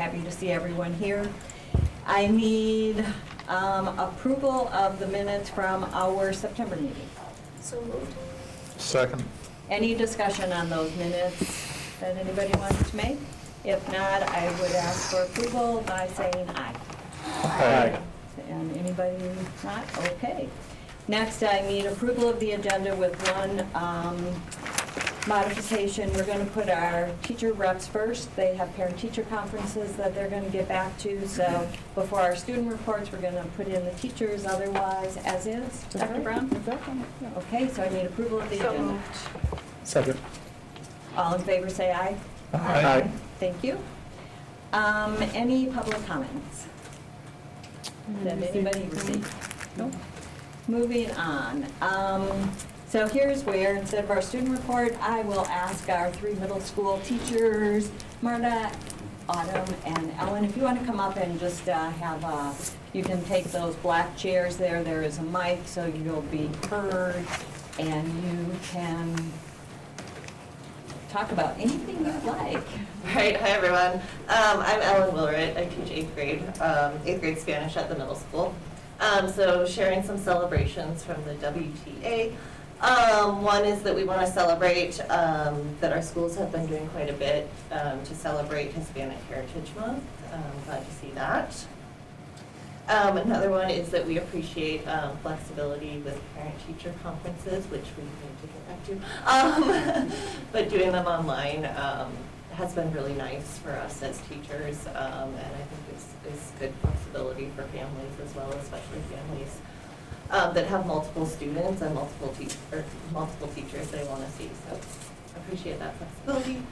happy to see everyone here. I need approval of the minutes from our September meeting. So moved. Second. Any discussion on those minutes that anybody wants to make? If not, I would ask for approval by saying aye. Aye. And anybody not? Okay. Next, I need approval of the agenda with one modification. We're going to put our teacher reps first. They have parent-teacher conferences that they're going to get back to. So before our student reports, we're going to put in the teachers otherwise as is. Dr. Brown? Okay, so I need approval of the agenda. Second. All in favor say aye. Aye. Thank you. Any public comments that anybody received? No. Moving on. So here's where, instead of our student report, I will ask our 3 middle school teachers, Marta, Autumn, and Ellen, if you want to come up and just you can take those black chairs there. There is a mic, so you'll be heard, and you can talk about anything you'd like. All right, hi everyone. I'm Ellen Willrit. I teach 8th grade, 8th grade Spanish at the middle school. So sharing some celebrations from the WTA. One is that we want to celebrate that our schools have been doing quite a bit to celebrate Hispanic Heritage Month. Glad to see that. Another one is that we appreciate flexibility with parent-teacher conferences, which we need to get back to. But doing them online has been really nice for us as teachers, and I think it's good flexibility for families as well, especially families that have multiple students and multiple teachers they want to see. So appreciate that flexibility.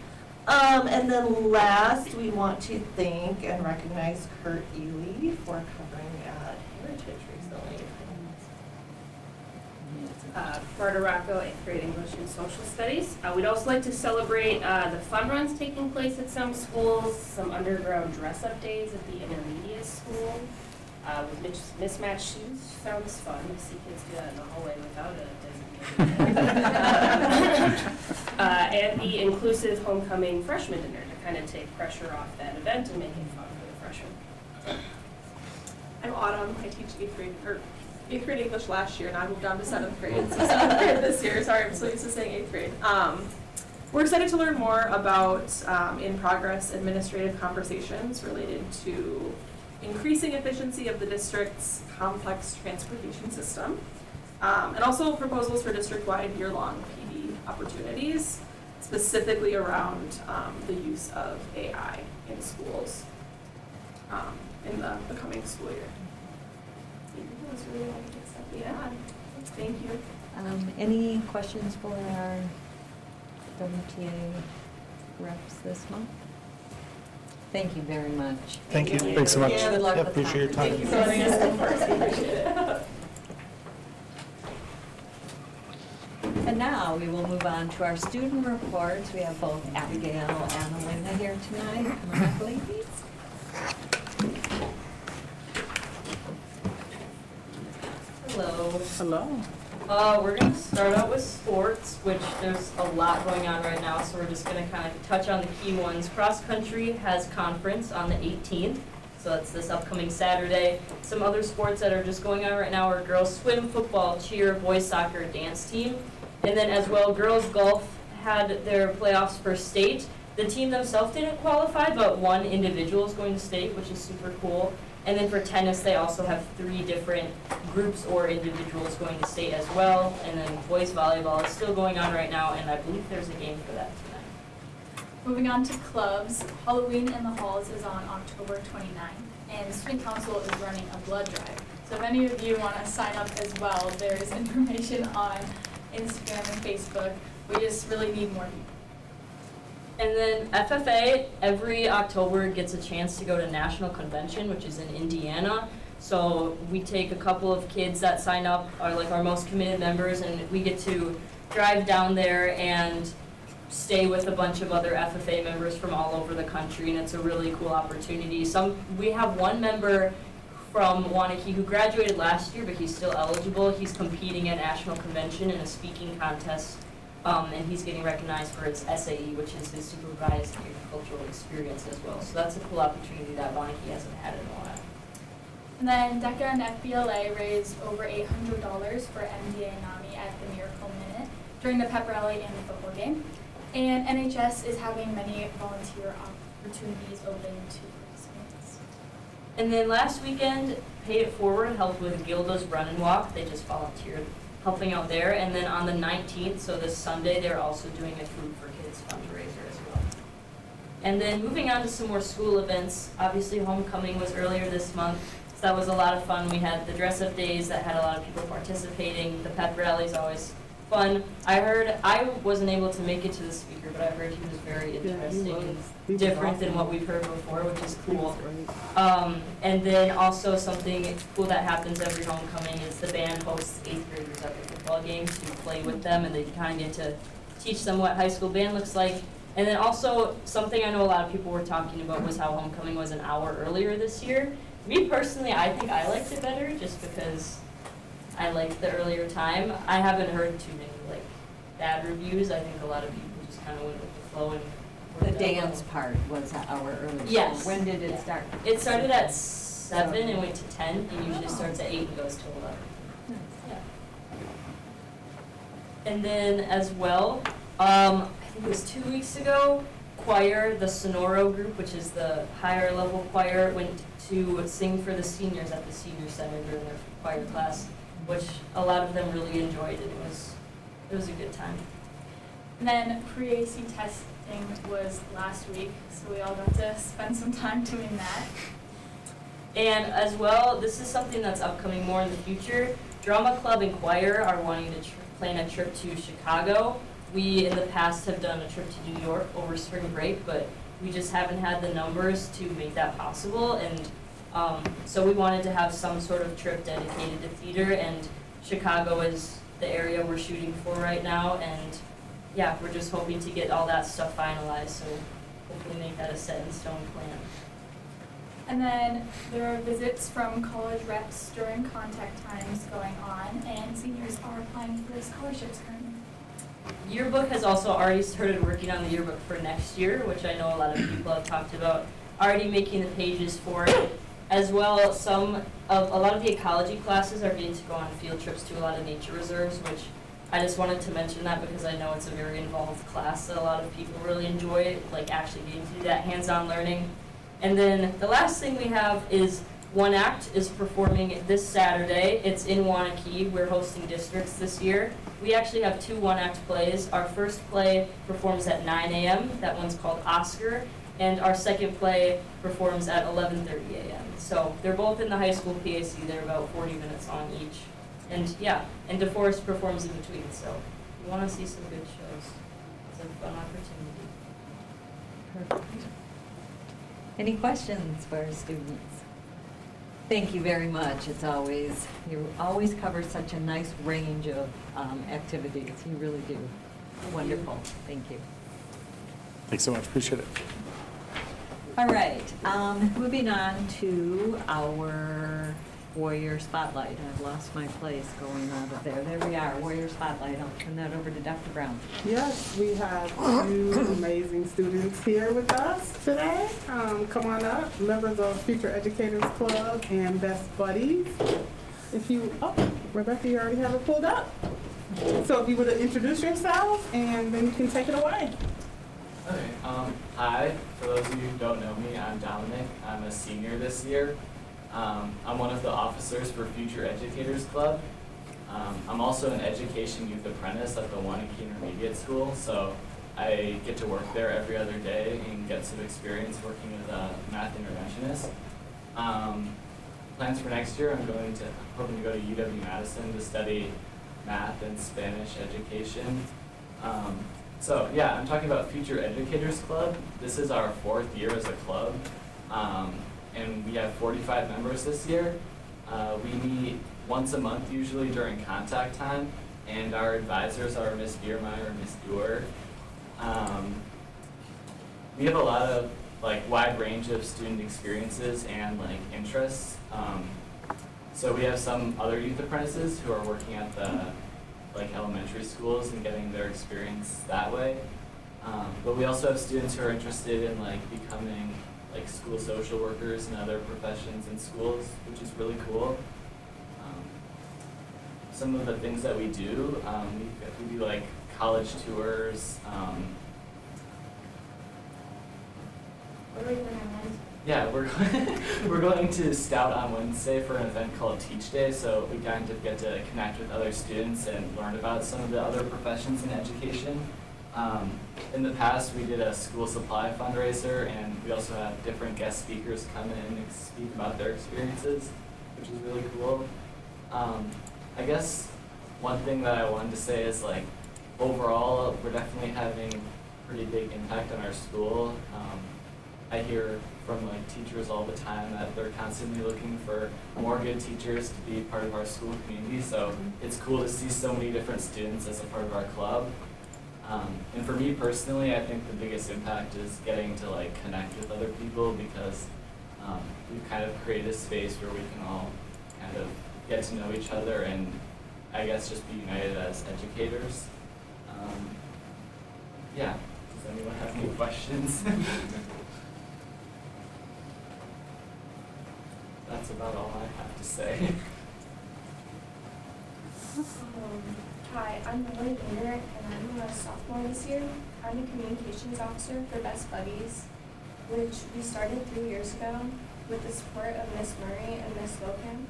And then last, we want to thank and recognize Kurt Ely for covering at Heritage recently. Marta Rocco, 8th grade English and Social Studies. We'd also like to celebrate the fun runs taking place at some schools, some underground dress-up days at the intermediate school with mismatched shoes. Sounds fun. I see kids do that in the hallway without a designated and the inclusive homecoming freshman dinner to kind of take pressure off that event and make it fun for the freshmen. I'm Autumn. I teach 8th grade English last year, and I moved on to 7th grade. So 7th grade this year. Sorry, I'm so used to saying 8th grade. We're excited to learn more about in-progress administrative conversations related to increasing efficiency of the district's complex transportation system, and also proposals for district-wide year-long PD opportunities, specifically around the use of AI in schools in the coming school year. That was really all the good stuff we had. Thank you. Any questions for our WTA reps this month? Thank you very much. Thank you. Thanks so much. Good luck with the appreciate your time. Thank you for letting us go first. Appreciate it. And now we will move on to our student reports. We have both Abigail and Elena here tonight. Come on up, ladies. Hello. Hello. We're going to start out with sports, which there's a lot going on right now, so we're just going to kind of touch on the key ones. Cross country has conference on the 18th, so that's this upcoming Saturday. Some other sports that are just going on right now are girls swim, football, cheer, boys soccer, dance team. And then as well, girls golf had their playoffs for state. The team themselves didn't qualify, but one individual is going to state, which is super cool. And then for tennis, they also have 3 different groups or individuals going to state as well. And then boys volleyball is still going on right now, and I believe there's a game for that tonight. Moving on to clubs, Halloween in the Halls is on October 29th, and Student Council is running a blood drive. So if any of you want to sign up as well, there is information on Instagram and Facebook. We just really need more people. And then FFA, every October gets a chance to go to National Convention, which is in Indiana. So we take a couple of kids that sign up, are like our most committed members, and we get to drive down there and stay with a bunch of other FFA members from all over the country, and it's a really cool opportunity. We have one member from Waunakee who graduated last year, but he's still eligible. He's competing at National Convention in a speaking contest and he's getting recognized for his SAE, which is his supervised agricultural experience as well. So that's a cool opportunity that Waunakee hasn't had in a while. And then DECA and FBLA raised over $800 for MDA and NAMI at the Miracle Minute during the pep rally and the football game. And NHS is having many volunteer opportunities open to participants. And then last weekend, Pay It Forward helped with Gilda's Run and Walk. They just volunteered helping out there. And then on the 19th, so this Sunday, they're also doing a Food for Kids fundraiser as well. And then moving on to some more school events, obviously homecoming was earlier this month. So that was a lot of fun. We had the dress-up days that had a lot of people participating. The pep rally is always fun. I wasn't able to make it to the speaker, but I heard he was very interesting and different than what we've heard before, which is cool. And then also something cool that happens every homecoming is the band hosts 8th graders at the football game to play with them, and they kind of get to teach them what high school band looks like. And then also something I know a lot of people were talking about was how homecoming was an hour earlier this year. Me personally, I think I liked it better just because I liked the earlier time. I haven't heard too many like bad reviews. I think a lot of people just kind of went with the flow and The worked out dance well. part was an hour earlier. Yes. When did it start? It started at 7 and went to 10. It usually starts at 8 and goes till 11. Yeah. And then as well, I think it was 2 weeks ago, choir, the Sonoro group, which is the higher level choir, went to sing for the seniors at the senior center during their choir class, which a lot of them really enjoyed, and it was a good time. And then pre-AC testing was last week, so we all got to spend some time doing that. And as well, this is something that's upcoming more in the future. Drama Club and Choir are wanting to plan a trip to Chicago. We in the past have done a trip to New York over spring break, but we just haven't had the numbers to make that possible, and so we wanted to have some sort of trip dedicated to theater, and Chicago is the area we're shooting for right now, and yeah, we're just hoping to get all that stuff finalized, so hopefully make that a set in stone plan. And then there are visits from college reps during contact times going on, and seniors are applying for scholarships currently. Yearbook has also already started working on the yearbook for next year, which I know a lot of people have talked about already making the pages for it. As well, a lot of the ecology classes are getting to go on field trips to a lot of nature reserves, which I just wanted to mention that because I know it's a very involved class that a lot of people really enjoy, like actually getting to do that hands-on learning. And then the last thing we have is One Act is performing this Saturday. It's in Waunakee. We're hosting districts this year. We actually have 2 One Act plays. Our first play performs at 9 a.m. That one's called Oscar. And our second play performs at 11:30 a.m. So they're both in the high school PAC. They're about 40 minutes long each. And yeah, and DeForest performs in between. So if you want to see some good shows, it's a fun opportunity. Perfect. Any questions for our students? Thank you very much. You always cover such a nice range of activities. You really do. Wonderful. Thank you. Thanks so much. Appreciate it. All right, moving on to our Warrior Spotlight. I've lost my place going out of there. There we are, Warrior Spotlight. I'll turn that over to Dr. Brown. Yes, we have 2 amazing students here with us today. Come on up, members of Future Educators Club and Best Buddies. Rebecca, you already have it pulled up. So if you would introduce yourselves, and then you can take it away. Okay, hi, for those of you who don't know me, I'm Dominic. I'm a senior this year. I'm one of the officers for Future Educators Club. I'm also an education youth apprentice at the Waunakee Intermediate School, so I get to work there every other day and get some experience working with a math interventionist. Plans for next year, I'm hoping to go to UW-Madison to study math and Spanish education. So yeah, I'm talking about Future Educators Club. This is our 4th year as a club, and we have 45 members this year. We meet once a month usually during contact time, and our advisors are Miss Biermeyer and Miss Dewar. We have a lot of wide range of student experiences and interests. So we have some other youth apprentices who are working at the like elementary schools and getting their experience that way. But we also have students who are interested in like becoming like school social workers and other professions in schools, which is really cool. Some of the things that we do, we do like college tours. What are we doing on Wednesday? Yeah, we're going to Scout on Wednesday for an event called Teach Day, so we kind of get to connect with other students and learn about some of the other professions in education. In the past, we did a school supply fundraiser, and we also had different guest speakers come in and speak about their experiences, which is really cool. I guess one thing that I wanted to say is like, overall, we're definitely having a pretty big impact on our school. I hear from like teachers all the time that they're constantly looking for more good teachers to be part of our school community, so it's cool to see so many different students as a part of our club. And for me personally, I think the biggest impact is getting to like connect with other people, because we've kind of created a space where we can all kind of get to know each other and I guess just be united as educators. Yeah, does anyone have any questions? That's about all I have to say. Hi, I'm Lily Gainer, and I'm a sophomore this year. I'm a communications officer for Best Buddies, which we started 3 years ago with the support of Miss Murray and Miss Locan.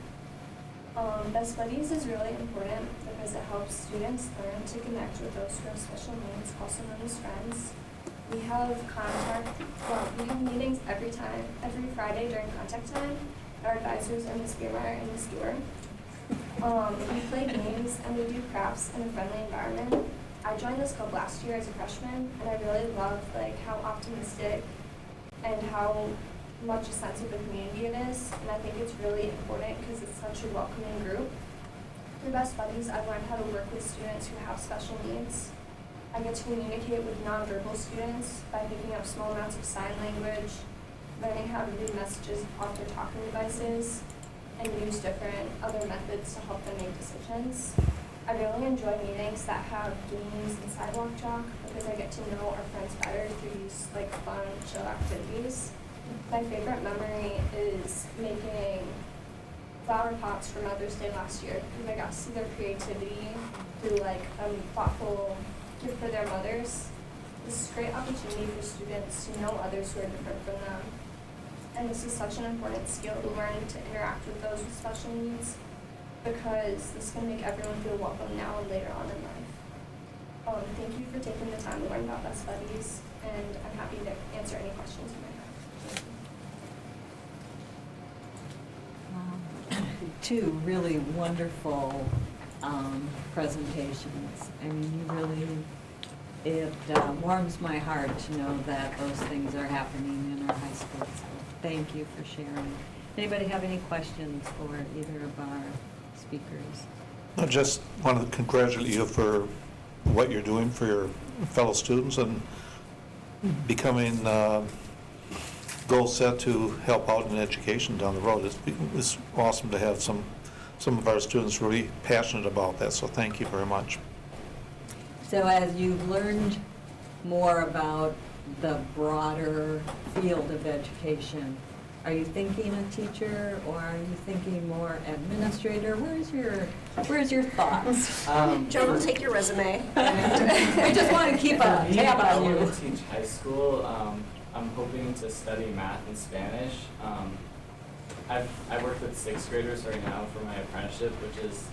Best Buddies is really important because it helps students learn to connect with those who have special needs, also known as friends. We have meetings every Friday during contact time. Our advisors are Ms. Biermeyer and Ms. Dewar. We play games and we do crafts in a friendly environment. I joined this club last year as a freshman, and I really love like how optimistic and how much a sense of the community it is. And I think it's really important because it's such a welcoming group. Through Best Buddies, I've learned how to work with students who have special needs. I get to communicate with nonverbal students by picking up small amounts of sign language, learning how to read messages off their talking devices, and use different other methods to help them make decisions. I really enjoy meetings that have games and sidewalk chalk because I get to know our friends better through these like fun, chill activities. My favorite memory is making flower pots for Mother's Day last year because I got to see their creativity through like a thoughtful gift for their mothers. This is a great opportunity for students to know others who are different from them. And this is such an important skill to learn to interact with those with special needs, because this can make everyone feel welcome now and later on in life. Thank you for taking the time to learn about Best Buddies, and I'm happy to answer any questions you might have. Two really wonderful presentations. I mean, it warms my heart to know that those things are happening in our high school. So thank you for sharing. Anybody have any questions for either of our speakers? I just want to congratulate you for what you're doing for your fellow students and becoming goal set to help out in education down the road. It's awesome to have some of our students really passionate about that, so thank you very much. So as you've learned more about the broader field of education, are you thinking a teacher or are you thinking more administrator? Where's your thoughts? Joe will take your resume. I just want to keep a tab I on you. want to teach high school. I'm hoping to study math and Spanish. I work with 6th graders right now for my apprenticeship, which is,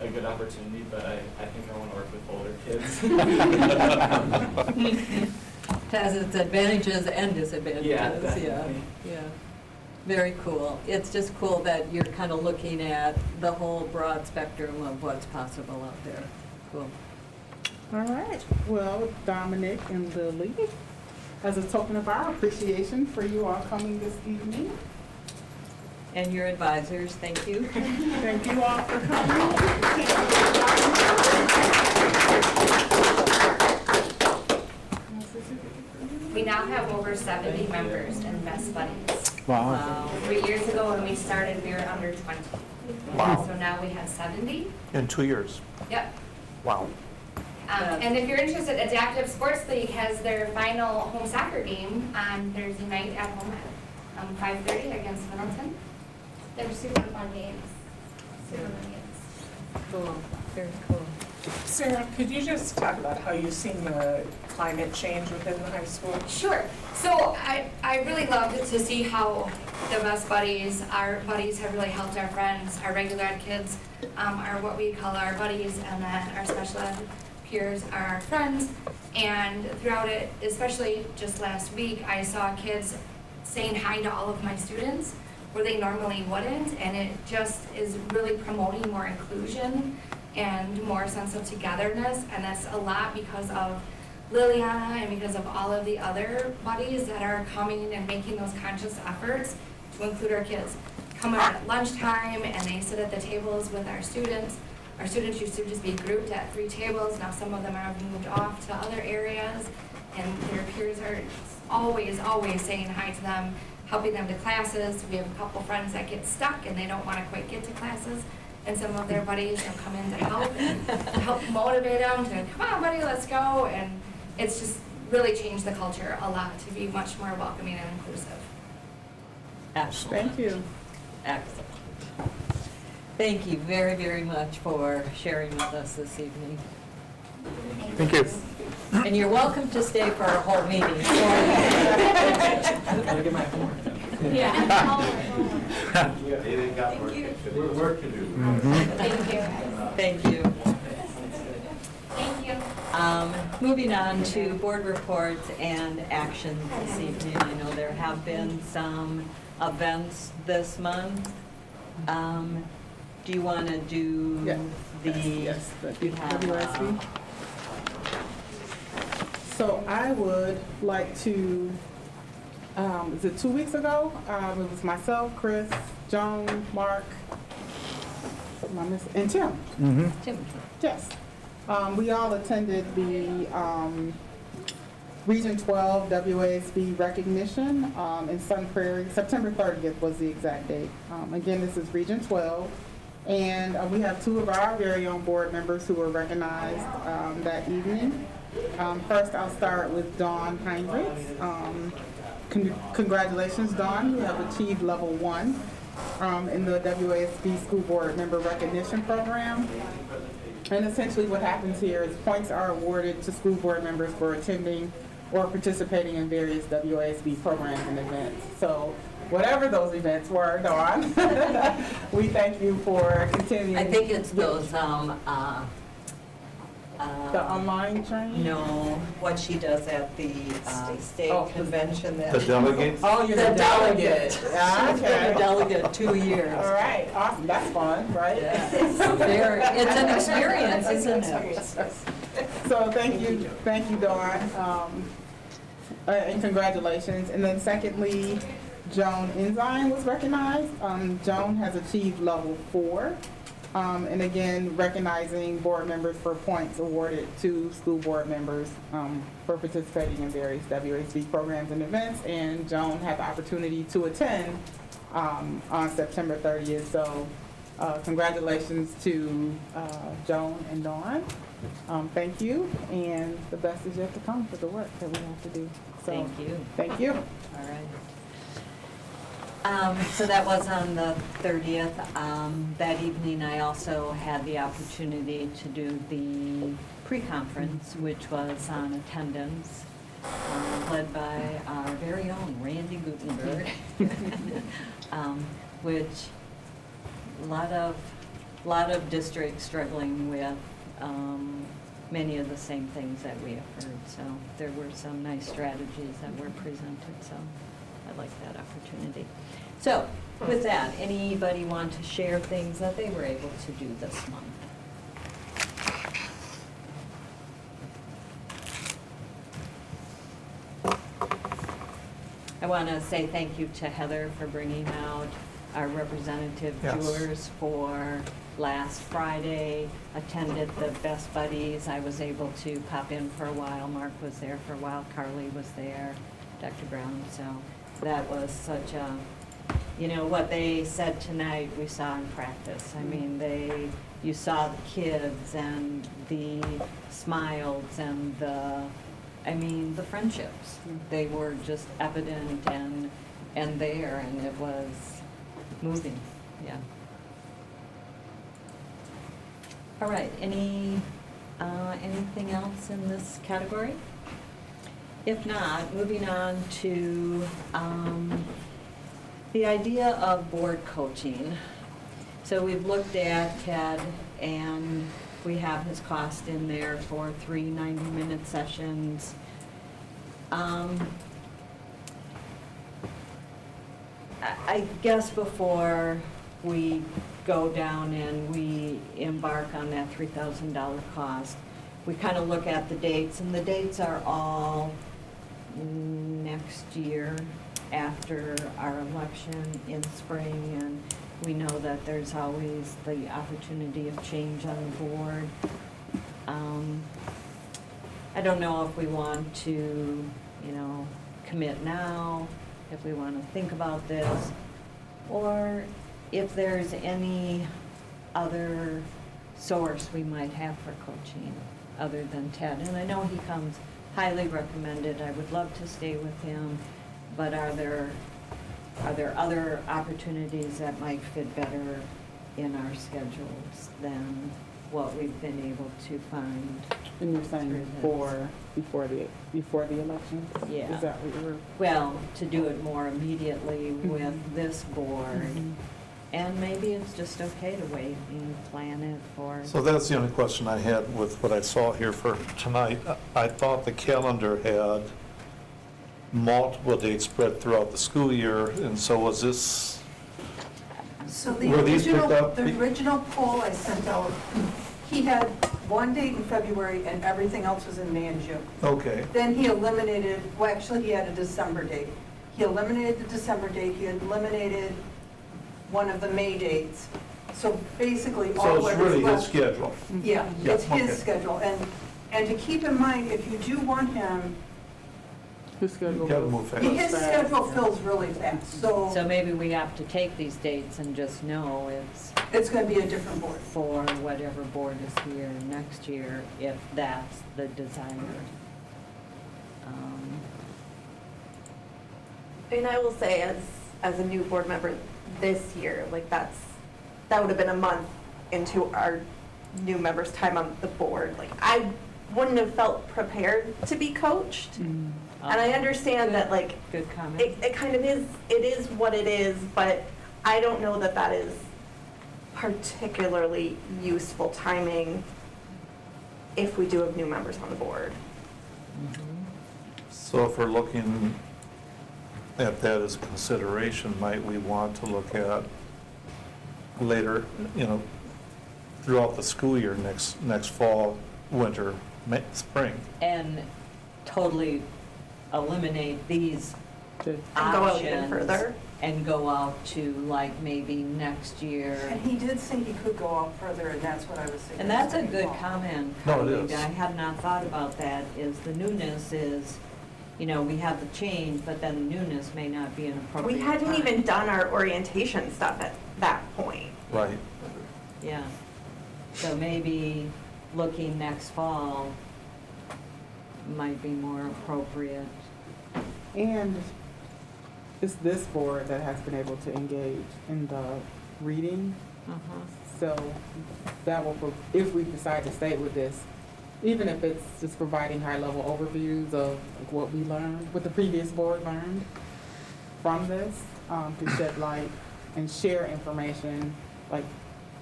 a good opportunity, but I think I want to work with older kids. It has its advantages and disadvantages. Yeah, definitely. Yeah. Very cool. It's just cool that you're kind of looking at the whole broad spectrum of what's possible out there. Cool. All right. Well, Dominic and Lily, as a token of our appreciation for you all coming this evening, And your advisors, thank you. thank you all for coming. We now have over 70 members in Best Buddies. Wow. 3 years ago when we started, we were under 20. Wow. So now we have 70. In 2 years. Yep. Wow. And if you're interested, Adaptive Sports League has their final home soccer game on Thursday night at home at 5:30 against Middleton. They're super fun games. Super fun games. Cool, very cool. Sarah, could you just talk about how you've seen the climate change within the high school? Sure. So I really loved to see how the best buddies, our buddies have really helped our friends, our regular ed kids, are what we call our buddies, and then our special ed peers are our friends. And throughout it, especially just last week, I saw kids saying hi to all of my students where they normally wouldn't, and it just is really promoting more inclusion and more sense of togetherness, and that's a lot because of Liliana and because of all of the other buddies that are coming and making those conscious efforts to include our kids. Come at lunchtime and they sit at the tables with our students. Our students used to just be grouped at 3 tables, now some of them have moved off to other areas, and their peers are always saying hi to them, helping them to classes. We have a couple friends that get stuck and they don't want to quite get to classes, and some of their buddies have come in to help and to help motivate them to, come on buddy, let's go. And it's just really changed the culture a lot to be much more welcoming and inclusive. Excellent. Thank you. Excellent. Thank you very, very much for sharing with us this evening. Thank you. And you're welcome to stay for our whole meeting. Work to do. Thank you. Thank you. Thank you. Moving on to board reports and action this evening. I know there have been some events this month. Do you want to do Yes. the The WSB. So I would like to, is it 2 weeks ago? It was myself, Chris, Joan, Mark, and Tim. Tim? Yes. We all attended the Region 12 WASB recognition in Sun Prairie. September 30th was the exact date. Again, this is Region 12. And we have 2 of our very own board members who were recognized that evening. First, I'll start with Dawn Heinrichs. Congratulations, Dawn. You have achieved level 1 in the WASB School Board Member Recognition Program. And essentially what happens here is points are awarded to school board members for attending or participating in various WASB programs and events. So whatever those events were, Dawn, we thank you for continuing. I think it's those, the online training? no, what she does at the state convention. The delegates? Oh, you're the delegate. Yeah, She's been a okay. delegate 2 years. All right, awesome. That's fun, right? Yeah. It's an experience, isn't it? So thank you, Dawn, and congratulations. And then secondly, Joan Enzyme was recognized. Joan has achieved level 4. And again, recognizing board members for points awarded to school board members for participating in various WASB programs and events. And Joan had the opportunity to attend on September 30th. So congratulations to Joan and Dawn. Thank you, and the best is yet to come for the work that we have to do. So, Thank you. Thank you. All right. So that was on the 30th. That evening, I also had the opportunity to do the pre-conference, which was on attendance, led by our very own Randy Gutenberg, which a lot of districts struggling with many of the same things that we have heard. So there were some nice strategies that were presented. So I like that opportunity. So with that, anybody want to share things that they were able to do this month? I want to say thank you to Heather for bringing out our representative Yes. jurors for last Friday, attended the Best Buddies. I was able to pop in for a while. Mark was there for a while. Carly was there, Dr. Brown. So that was such a you know, what they said tonight, we saw in practice. I mean, you saw the kids and the smiles and the friendships. They were just evident and there, and it was moving, yeah. All right, anything else in this category? If not, moving on to the idea of board coaching. So we've looked at Ted, and we have his cost in there for 3 90-minute sessions. I guess before we go down and we embark on that $3,000 cost, we kind of look at the dates, and the dates are all next year after our election in spring, and we know that there's always the opportunity of change on the board. I don't know if we want to, you know, commit now, if we want to think about this, or if there's any other source we might have for coaching other than Ted. And I know he comes highly recommended. I would love to stay with him, but are there other opportunities that might fit better in our schedules than what we've been able to find? And you're saying before the election? Yeah. Is that what you were? Well, to do it more immediately with this board, and maybe it's just okay to wait and plan it for. So that's the only question I had with what I saw here for tonight. I thought the calendar had multiple dates spread throughout the school year, and so was this, So were these picked up? the original poll I sent out, he had one date in February and everything else was in May and June. Okay. Then he eliminated, well, actually, he had a December date. He eliminated the December date, he eliminated one of the May dates. So basically, all So what it's is really his left. schedule? Yeah, Yeah, it's his okay. schedule. And to keep in mind, if you do want him, His schedule. Gotta move fast. his schedule fills really fast. So maybe we have to take these dates and just know It's going to be a different board. for whatever board is here next year, if that's the desire. And I will say, as a new board member this year, like that would have been a month into our new members' time on the board. Like I wouldn't have felt prepared to be coached. And I understand that like Good comment. it kind of is, it is what it is, but I don't know that that is particularly useful timing if we do have new members on the board. So if we're looking at that as consideration, might we want to look at later, you know, throughout the school year, next fall, winter, spring? And totally eliminate these And go out even options further. and go out to like maybe next year. And he did say he could go out further, and that's what I was saying. And that's a good comment. No, it colleague. is. I had not thought about that, is the newness is, you know, we have the change, but then the newness may not be an appropriate We hadn't time. even done our orientation stuff at that point. Right. Yeah. So maybe looking next fall might be more appropriate. And it's this board that has been able to engage in the reading. So that will, if we decide to stay with this, even if it's just providing high-level overviews of like, what we learned, what the previous board learned from this, to shed light and share information, like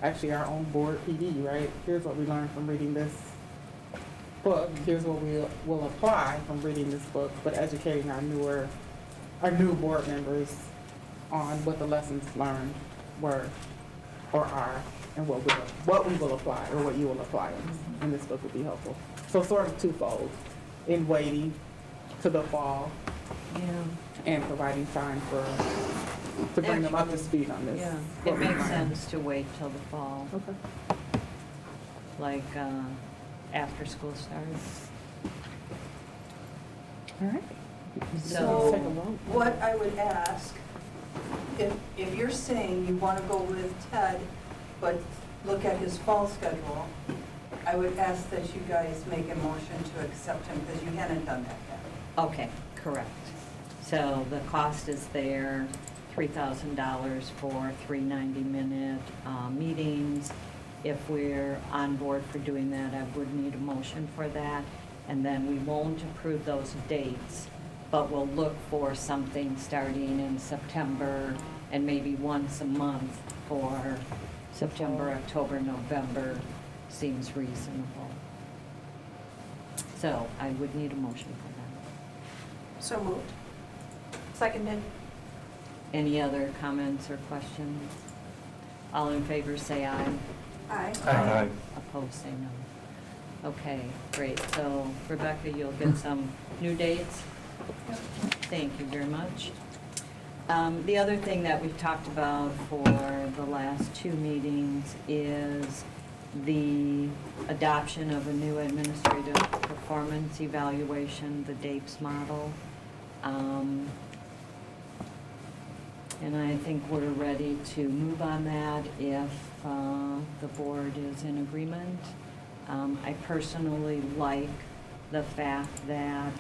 actually our own board PD, right? Here's what we learned from reading this book. Here's what we will apply from reading this book, but educating our new board members on what the lessons learned were or are, and what we will apply or what you will apply in this book would be helpful. So sort of twofold, in waiting to the fall and providing time to bring them up to speed on this. Yeah, what it we makes learned. sense to wait till the fall. Okay. Like after school starts. All right. So Take a vote. What I would ask if you're saying you want to go with Ted, but look at his fall schedule, I would ask that you guys make a motion to accept him, because you hadn't done that yet. Okay, correct. So the cost is there, $3,000 for 3 90-minute meetings. If we're on board for doing that, I would need a motion for that. And then we won't approve those dates, but we'll look for something starting in September and maybe once a month for September, October, November seems reasonable. So I would need a motion for that. So moved. Seconded. Any other comments or questions? All in favor say aye. Aye. Aye. Opposed say no. Okay, great. So Rebecca, you'll get some new dates? Thank you very much. The other thing that we've talked about for the last 2 meetings is the adoption of a new administrative performance evaluation, the DAPES model. And I think we're ready to move on that if the board is in agreement. I personally like the fact that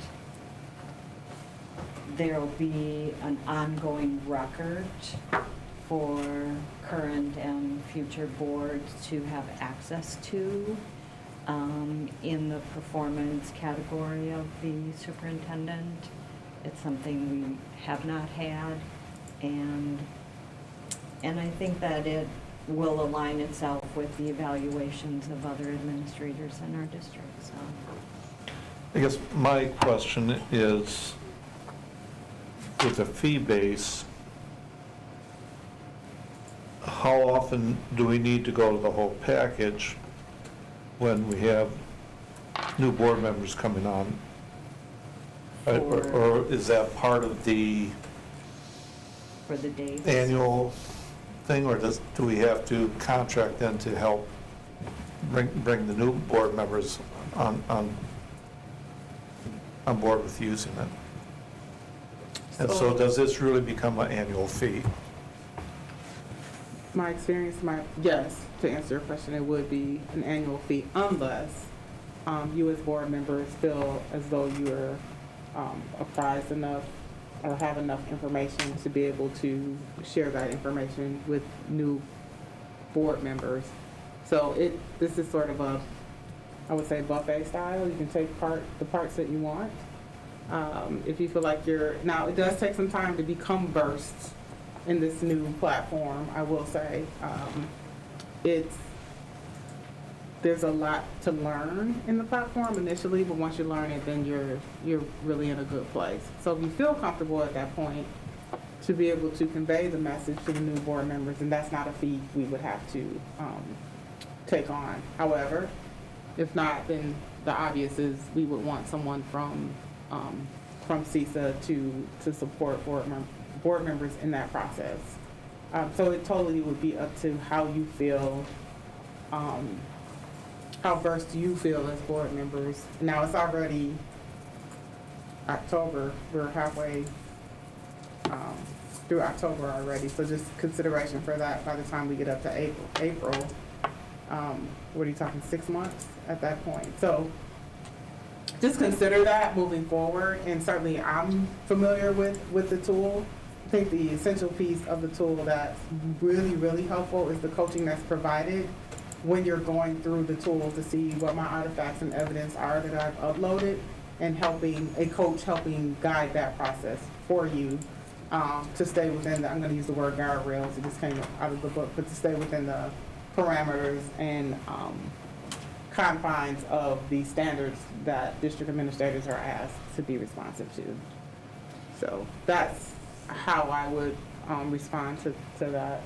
there'll be an ongoing record for current and future boards to have access to in the performance category of the superintendent. It's something we have not had, and I think that it will align itself with the evaluations of other administrators in our district, so. I guess my question is, with a fee base, how often do we need to go to the whole package when we have new board members coming on? Or is that part of the For the dates. annual thing, or do we have to contract them to help bring the new board members on board with using it? And so does this really become an annual fee? My experience, yes, to answer your question, it would be an annual fee unless you as board members feel as though you are apprised enough or have enough information to be able to share that information with new board members. So this is sort of a, I would say, buffet style. You can take the parts that you want. If you feel like now it does take some time to become versed in this new platform, I will say. There's a lot to learn in the platform initially, but once you learn it, then you're really in a good place. So if you feel comfortable at that point to be able to convey the message to the new board members, and that's not a fee we would have to take on. However, if not, then the obvious is we would want someone from CISA to support board members in that process. So it totally would be up to how you feel, how versed you feel as board members. Now it's already October. We're halfway through October already. So just consideration for that by the time we get up to April. What are you talking, 6 months at that point? So just consider that moving forward. And certainly I'm familiar with the tool. I think the essential piece of the tool that's really, really helpful is the coaching that's provided when you're going through the tool to see what my artifacts and evidence are that I've uploaded, and a coach helping guide that process for you to stay within I'm going to use the word guardrails, it just came out of the book, but to stay within the parameters and confines of the standards that district administrators are asked to be responsive to. So that's how I would respond to that.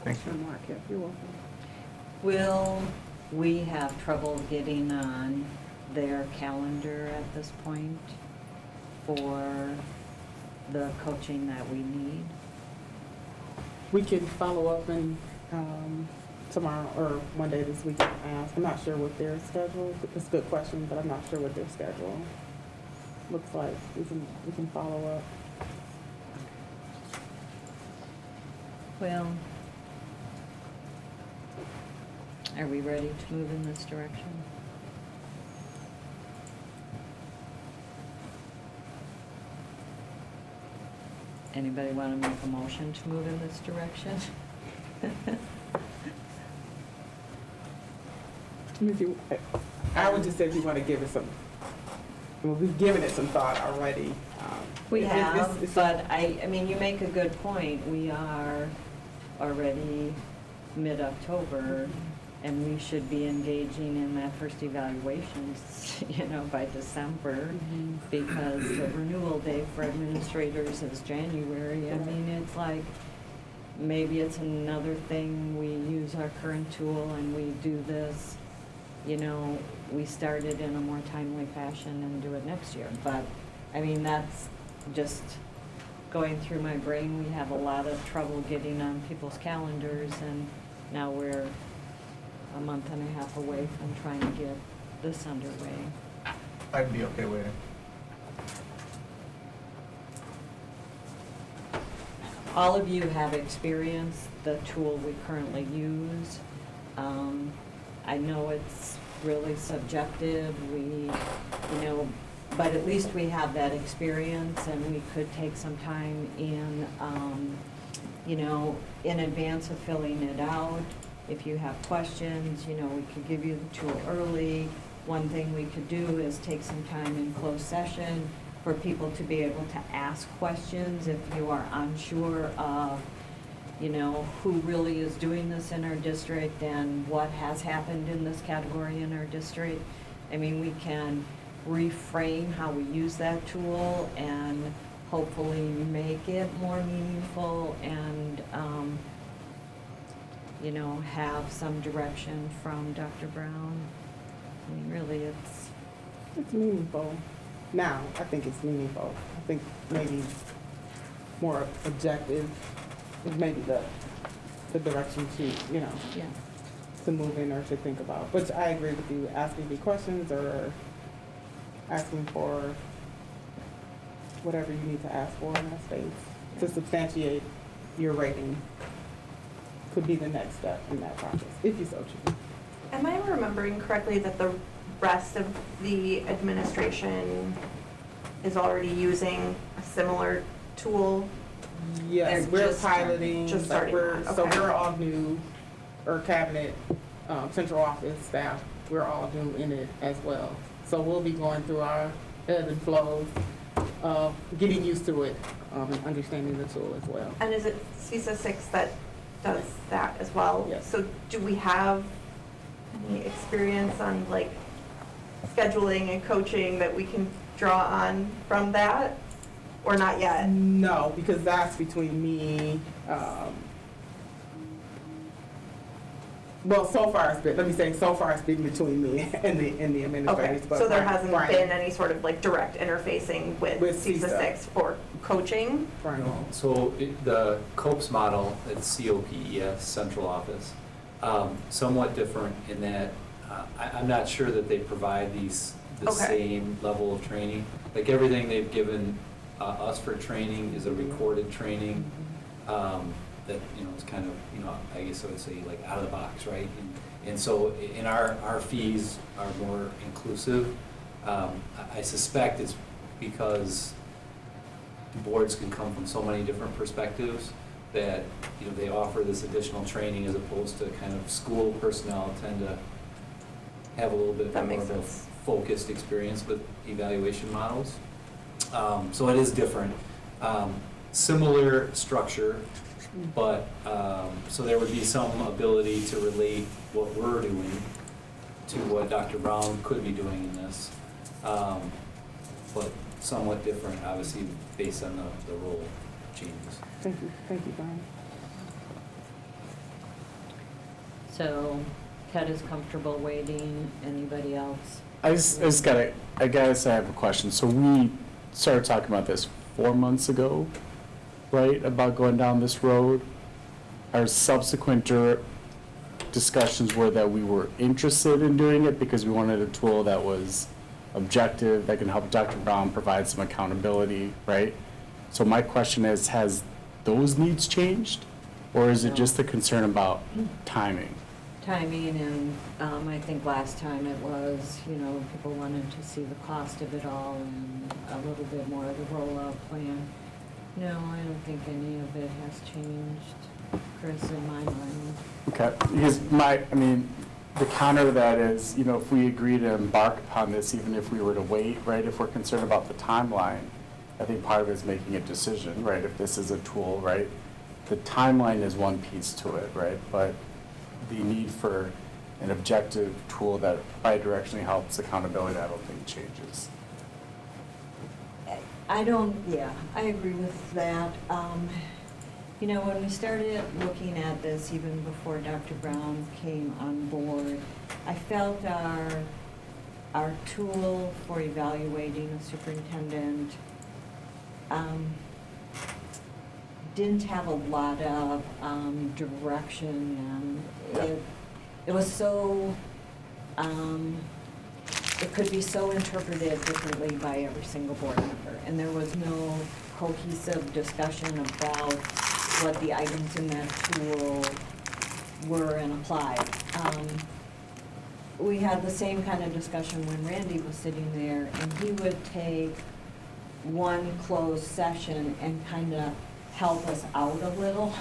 Thank you. Mark, yeah, you're welcome. Will we have trouble getting on their calendar at this point for the coaching that we need? We can follow up and tomorrow or Monday this week and ask. I'm not sure what their schedule. It's a good question, but I'm not sure what their schedule looks like. We can follow up. Well, are we ready to move in this direction? Anybody want to make a motion to move in this direction? If you- I would just say if you want to give it some, well, we've given it some thought already. We It's- have, it's- but I mean, you make a good point. We are already mid-October, and we should be engaging in that first evaluations, by December, because the renewal date for administrators is January. I mean, it's like, maybe it's another thing, we use our current tool and we do this, we start it in a more timely fashion and do it next year. But, I mean, that's just going through my brain. We have a lot of trouble getting on people's calendars, and now we're a month and a half away from trying to get this underway. I'd be okay waiting. All of you have experienced the tool we currently use. I know it's really subjective, but at least we have that experience, and we could take some time in advance of filling it out. If you have questions, we could give you the tool early. One thing we could do is take some time in closed session for people to be able to ask questions if you are unsure of, who really is doing this in our district and what has happened in this category in our district. I mean, we can reframe how we use that tool and hopefully make it more meaningful and, have some direction from Dr. Brown. I mean, really, It's meaningful. Now, I think it's meaningful. I think maybe more objective is maybe the direction to, Yeah. to move in or to think about. Which I agree with you, asking the questions or asking for whatever you need to ask for in that space to substantiate your rating could be the next step in that process, if you so choose. Am I remembering correctly that the rest of the administration is already using a similar tool? Yes, They're we're just piloting, just but starting, so okay. we're all new, or cabinet, central office staff, we're all new in it as well. So we'll be going through our ebbs and flows, getting used to it, and understanding the tool as well. And is it CISA 6 that does that as well? Yes. So do we have any experience on like scheduling and coaching that we can draw on from that, or not yet? No, because that's between me, well, so far it's been between me and the Okay, administrators. But so there hasn't Brian- been any sort of like direct interfacing with CISA CISA. 6 for coaching? Brian. So the COPES model, it's COPES, central office, somewhat different in that I'm not sure that they provide the Okay. same level of training. Like everything they've given us for training is a recorded training that, it's kind of, I guess I would say like out of the box, right? And so in our fees are more inclusive. I suspect it's because boards can come from so many different perspectives that, they offer this additional training as opposed to kind of school personnel tend to have a little bit That more makes of a sense. focused experience with evaluation models. So it is different. Similar structure, but, so there would be some ability to relate what we're doing to what Dr. Brown could be doing in this. But somewhat different, obviously, based on the role changes. Thank you, Brian. So Ted is comfortable waiting. Anybody else? I guess I have a question. So we started talking about this 4 months ago, right? About going down this road. Our subsequent discussions were that we were interested in doing it because we wanted a tool that was objective, that can help Dr. Brown provide some accountability, right? So my question is, has those needs changed? Or is it So- just the concern about timing? Timing, and I think last time it was, people wanted to see the cost of it all and a little bit more of the rollout plan. No, I don't think any of it has changed, Chris, in my mind. Okay, because the counter to that is, if we agree to embark upon this, even if we were to wait, right, if we're concerned about the timeline, I think part of it is making a decision, right, if this is a tool, right? The timeline is one piece to it, right, but the need for an objective tool that bidirectionally helps accountability, I don't think changes. I agree with that. When we started looking at this, even before Dr. Brown came on board, I felt our tool for evaluating a superintendent didn't have a lot of direction, and it was so, it could be so interpreted differently by every single board member, and there was no cohesive discussion about what the items in that tool were and applied. We had the same kind of discussion when Randy was sitting there, and he would take one closed session and kind of help us out a little,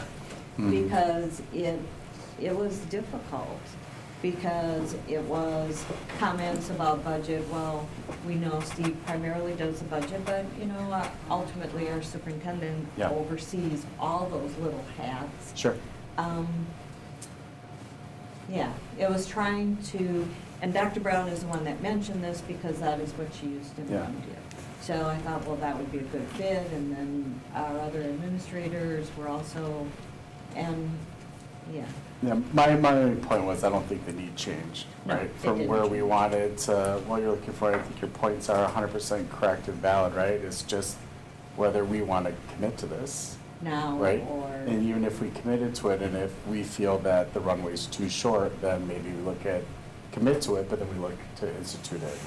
because it was difficult, because it was comments about budget. Well, we know Steve primarily does the budget, but ultimately our superintendent oversees all those little hats. Sure. It was trying to, and Dr. Brown is the one that mentioned this because that is what she used to run to. So I thought, well, that would be a good fit, and then our other administrators were also, My only point was, I don't think the need changed, No, right? it From didn't where we change. wanted to what you're looking for, I think your points are 100% correct and valid, right? It's just whether we want to commit to this, now right? or. And even if we committed to it, and if we feel that the runway's too short, then maybe we commit to it, but then we look to institute it.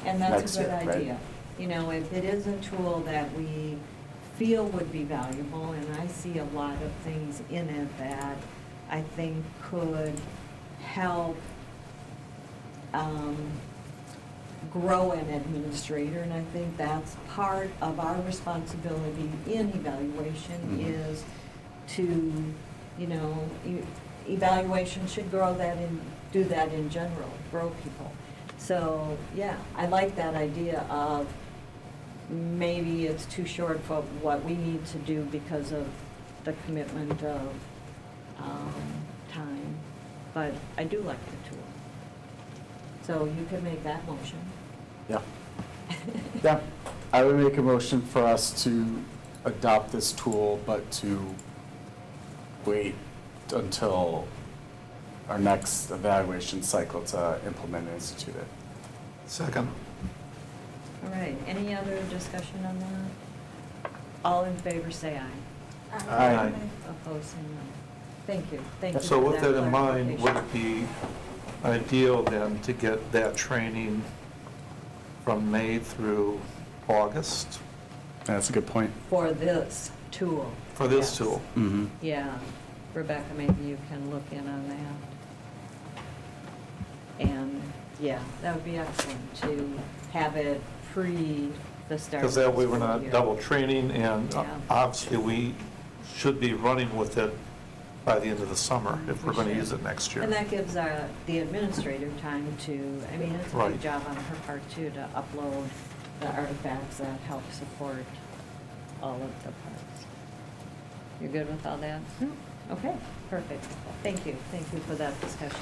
And that's next a good year, right? idea. If it is a tool that we feel would be valuable, and I see a lot of things in it that I think could help grow an administrator, and I think that's part of our responsibility in evaluation is to, evaluation should grow that and do that in general, grow people. So, I like that idea of maybe it's too short for what we need to do because of the commitment of time, but I do like the tool. So you could make that motion. Yeah, I would make a motion for us to adopt this tool, but to wait until our next evaluation cycle to implement and institute it. Second. All right, any other discussion on that? All in favor, say aye. Aye. Opposed, say no. Thank you for So with that that in mind, would clarification. it be ideal then to get that training from May through August That's a good point. For this tool. for this Yes. tool? Mm-hmm. Yeah, Rebecca, maybe you can look in on that. And, that would be excellent to have it pre the start. Because of the that way we're school not year. double training, and Yeah. obviously we should be running with it by the end of the summer if we're going to use it next year. And that gives the administrator time to, it's a Right. big job on her part too, to upload the artifacts that help support all of the parts. You're good with all that? Okay, perfect. Thank you for that discussion.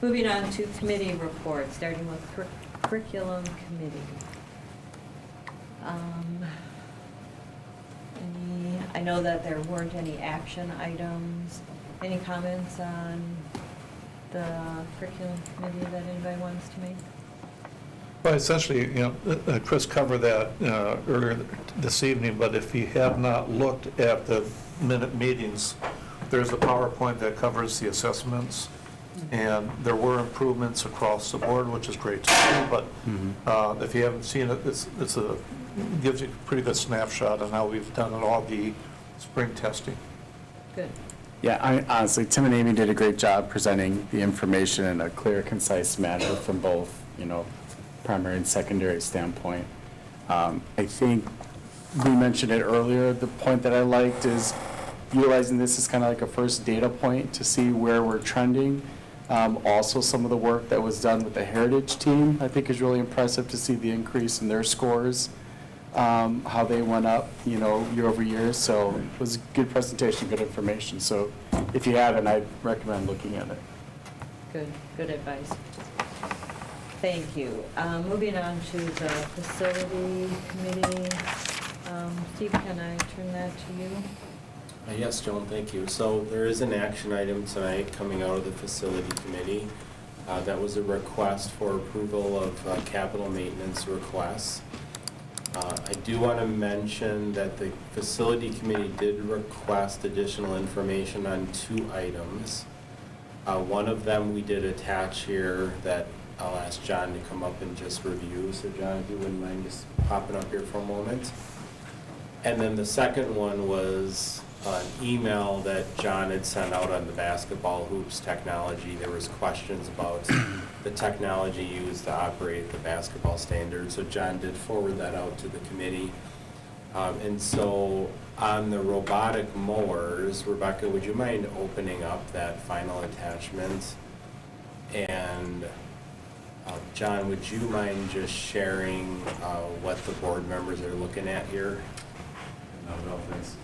Moving on to committee reports, starting with curriculum committee. I know that there weren't any action items. Any comments on the curriculum committee that anybody wants to make? Well, essentially, Chris covered that earlier this evening, but if you have not looked at the minute meetings, there's a PowerPoint that covers the assessments, and there were improvements across the board, which is great to see, but if you haven't seen it, it's a gives you a pretty good snapshot on how we've done all the spring testing. Good. Yeah, honestly, Tim and Amy did a great job presenting the information in a clear, concise manner from both, primary and secondary standpoint. I think we mentioned it earlier, the point that I liked is utilizing this as kind of like a first data point to see where we're trending. Also, some of the work that was done with the Heritage team, I think is really impressive to see the increase in their scores, how they went up, year over year. So it was a good presentation, good information. So if you haven't, I'd recommend looking at it. Good advice. Thank you. Moving on to the facility committee. Steve, can I turn that to you? Yes, Joan, thank you. So there is an action item tonight coming out of the facility committee. That was a request for approval of capital maintenance requests. I do want to mention that the facility committee did request additional information on 2 items. One of them we did attach here that I'll ask John to come up and just review. So John, if you wouldn't mind just popping up here for a moment. And then the second one was an email that John had sent out on the basketball hoops technology. There was questions about the technology used to operate the basketball standard. So John did forward that out to the committee. And so on the robotic mowers, Rebecca, would you mind opening up that final attachment? And John, would you mind just sharing what the board members are looking at here? Not at all, thanks.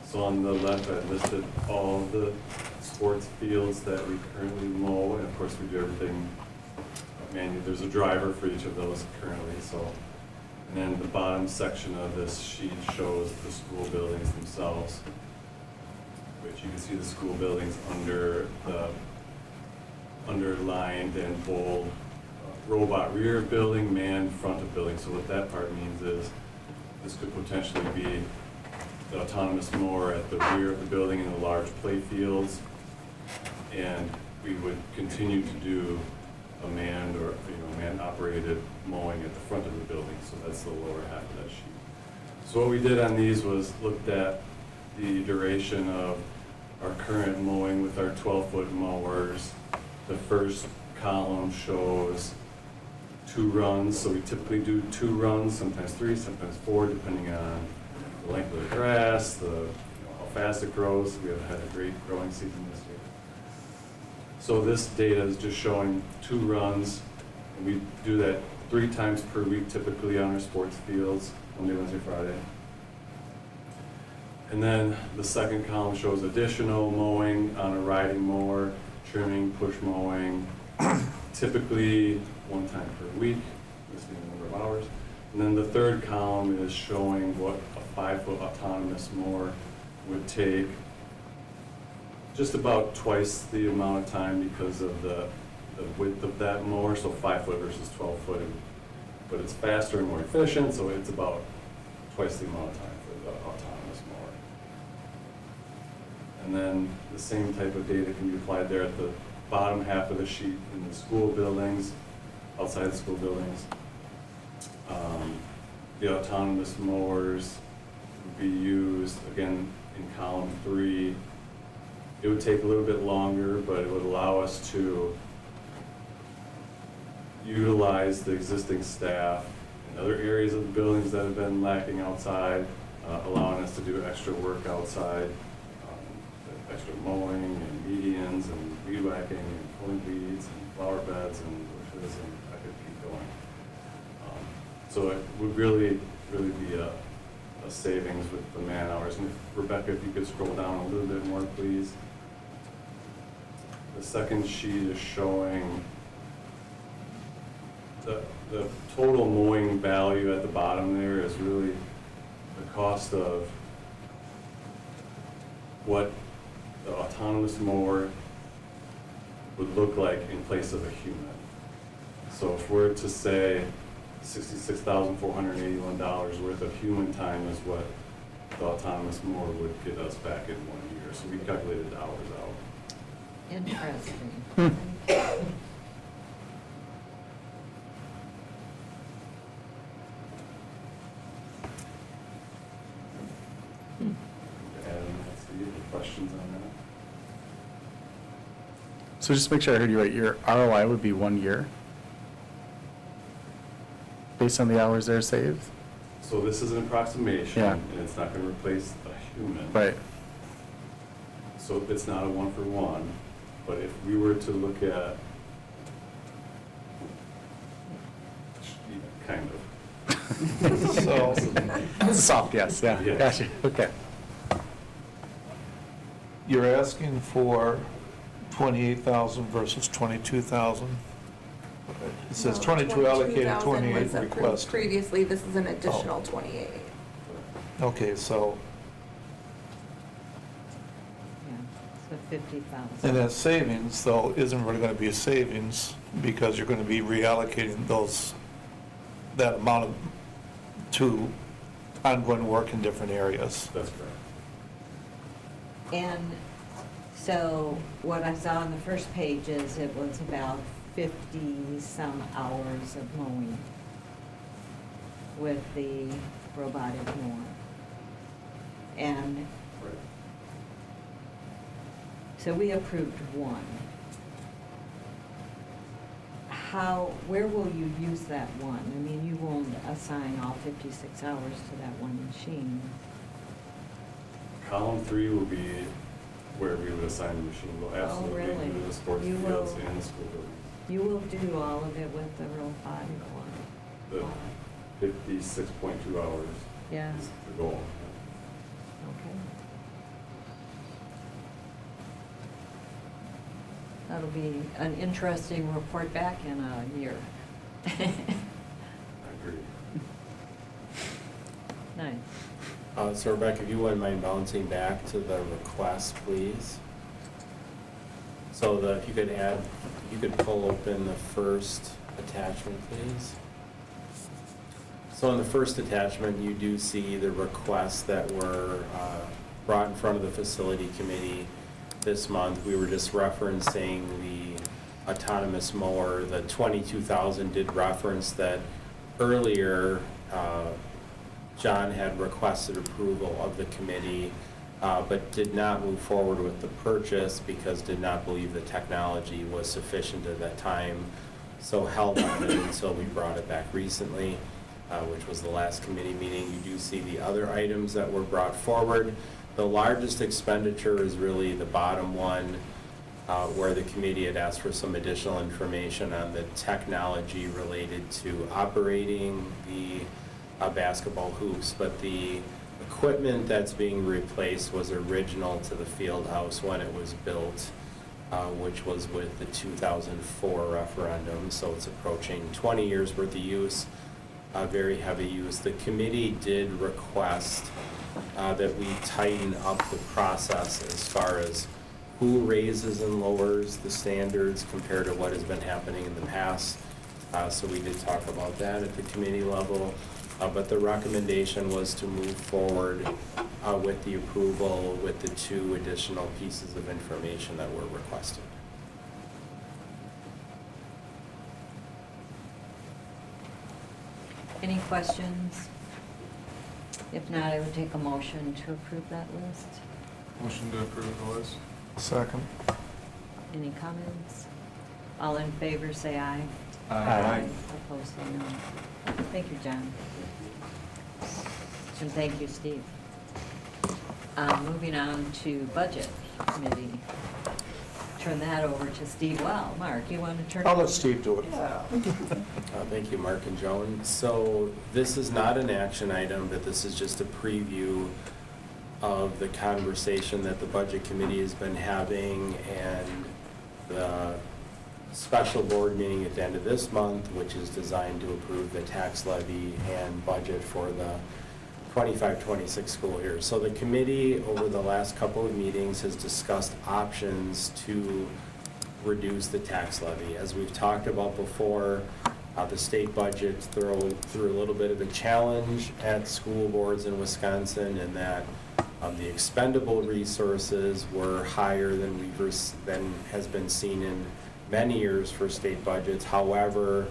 So on the left, I listed all the sports fields that we currently mow, and of course we do everything manually. There's a driver for each of those currently, so. And then the bottom section of this sheet shows the school buildings themselves, which you can see the school buildings under the underlined and bold robot rear of building, manned front of building. So what that part means is this could potentially be the autonomous mower at the rear of the building in the large play fields, and we would continue to do a manned or man-operated mowing at the front of the building. So that's the lower half of that sheet. So what we did on these was looked at the duration of our current mowing with our 12-foot mowers. The first column shows 2 runs, so we typically do 2 runs, sometimes 3, sometimes 4, depending on the length of the grass, how fast it grows. We have had a great growing season this year. So this data is just showing 2 runs, and we do that 3 times per week, typically on our sports fields, Monday, Wednesday, Friday. And then the second column shows additional mowing on a riding mower, trimming, push mowing, typically 1 time per week, listing the number of hours. And then the third column is showing what a 5-foot autonomous mower would take, just about twice the amount of time because of the width of that mower, so 5-foot versus 12-foot. But it's faster and more efficient, so it's about twice the amount of time for the autonomous mower. And then the same type of data can be applied there at the bottom half of the sheet in the school buildings, outside the school buildings. The autonomous mowers would be used, again, in column 3. It would take a little bit longer, but it would allow us to utilize the existing staff in other areas of the buildings that have been lacking outside, allowing us to do extra work outside, extra mowing and medians and weed whacking and pulling weeds and flower beds and bushes, and I could keep going. So it would really be a savings with the man hours. And Rebecca, if you could scroll down a little bit more, please. The second sheet is showing the total mowing value at the bottom there is really the cost of what the autonomous mower would look like in place of a human. So if we're to say $66,481 worth of human time is what the autonomous mower would get us back in 1 year. So we calculated the hours out. Interesting. And let's see, any questions on that? So just to make sure I heard you right, your ROI would be 1 year? Based on the hours that are saved? So this is an approximation, Yeah. and it's not gonna replace a human. Right. So it's not a one-for-one, but if we were to look at, kind of. So, Soft, yes, yeah, Yes. gotcha, okay. you're asking for 28,000 versus 22,000? It says 22 allocated, 28 requested. Previously, this is an additional 28. Okay, so, Yeah, so 50,000. and that savings, though, isn't really gonna be a savings, because you're gonna be reallocating that amount to ongoing work in different areas. That's correct. And so what I saw on the first page is it was about 50-some hours of mowing with the robotic mower. And Right. so we approved one. Where will you use that one? I mean, you won't assign all 56 hours to that one machine. Column 3 will be where we would assign the machine. We'll absolutely really? do the sports You fields will- and the school buildings. You will do all of it with the robotic one? The 56.2 hours Yeah, is the goal. okay. That'll be an interesting report back in a year. I agree. Nice. So Rebecca, if you wouldn't mind bouncing back to the request, please. So if you could pull open the first attachment, please. So in the first attachment, you do see the requests that were brought in front of the facility committee this month. We were just referencing the autonomous mower. The 22,000 did reference that earlier. John had requested approval of the committee, but did not move forward with the purchase because did not believe the technology was sufficient at that time. So held on it until we brought it back recently, which was the last committee meeting. You do see the other items that were brought forward. The largest expenditure is really the bottom one, where the committee had asked for some additional information on the technology related to operating the basketball hoops, but the equipment that's being replaced was original to the field house when it was built, which was with the 2004 referendum, so it's approaching 20 years worth of use, very heavy use. The committee did request that we tighten up the process as far as who raises and lowers the standards compared to what has been happening in the past. So we did talk about that at the committee level. But the recommendation was to move forward with the approval with the 2 additional pieces of information that were requested. Any questions? If not, I would take a motion to approve that list. Motion to approve the list. Second. Any comments? All in favor, say aye. Aye. Opposed, say no. Thank you, John. And thank you, Steve. Moving on to Budget Committee. Turn that over to Steve Well. Mark, you want to turn? I'll let Steve do it. Thank you, Mark and Joan. So this is not an action item, but this is just a preview of the conversation that the Budget Committee has been having and the special board meeting at the end of this month, which is designed to approve the tax levy and budget for the 25-26 school year. So the committee over the last couple of meetings has discussed options to reduce the tax levy. As we've talked about before, the state budget threw a little bit of a challenge at school boards in Wisconsin in that the expendable resources were higher than has been seen in many years for state budgets. However,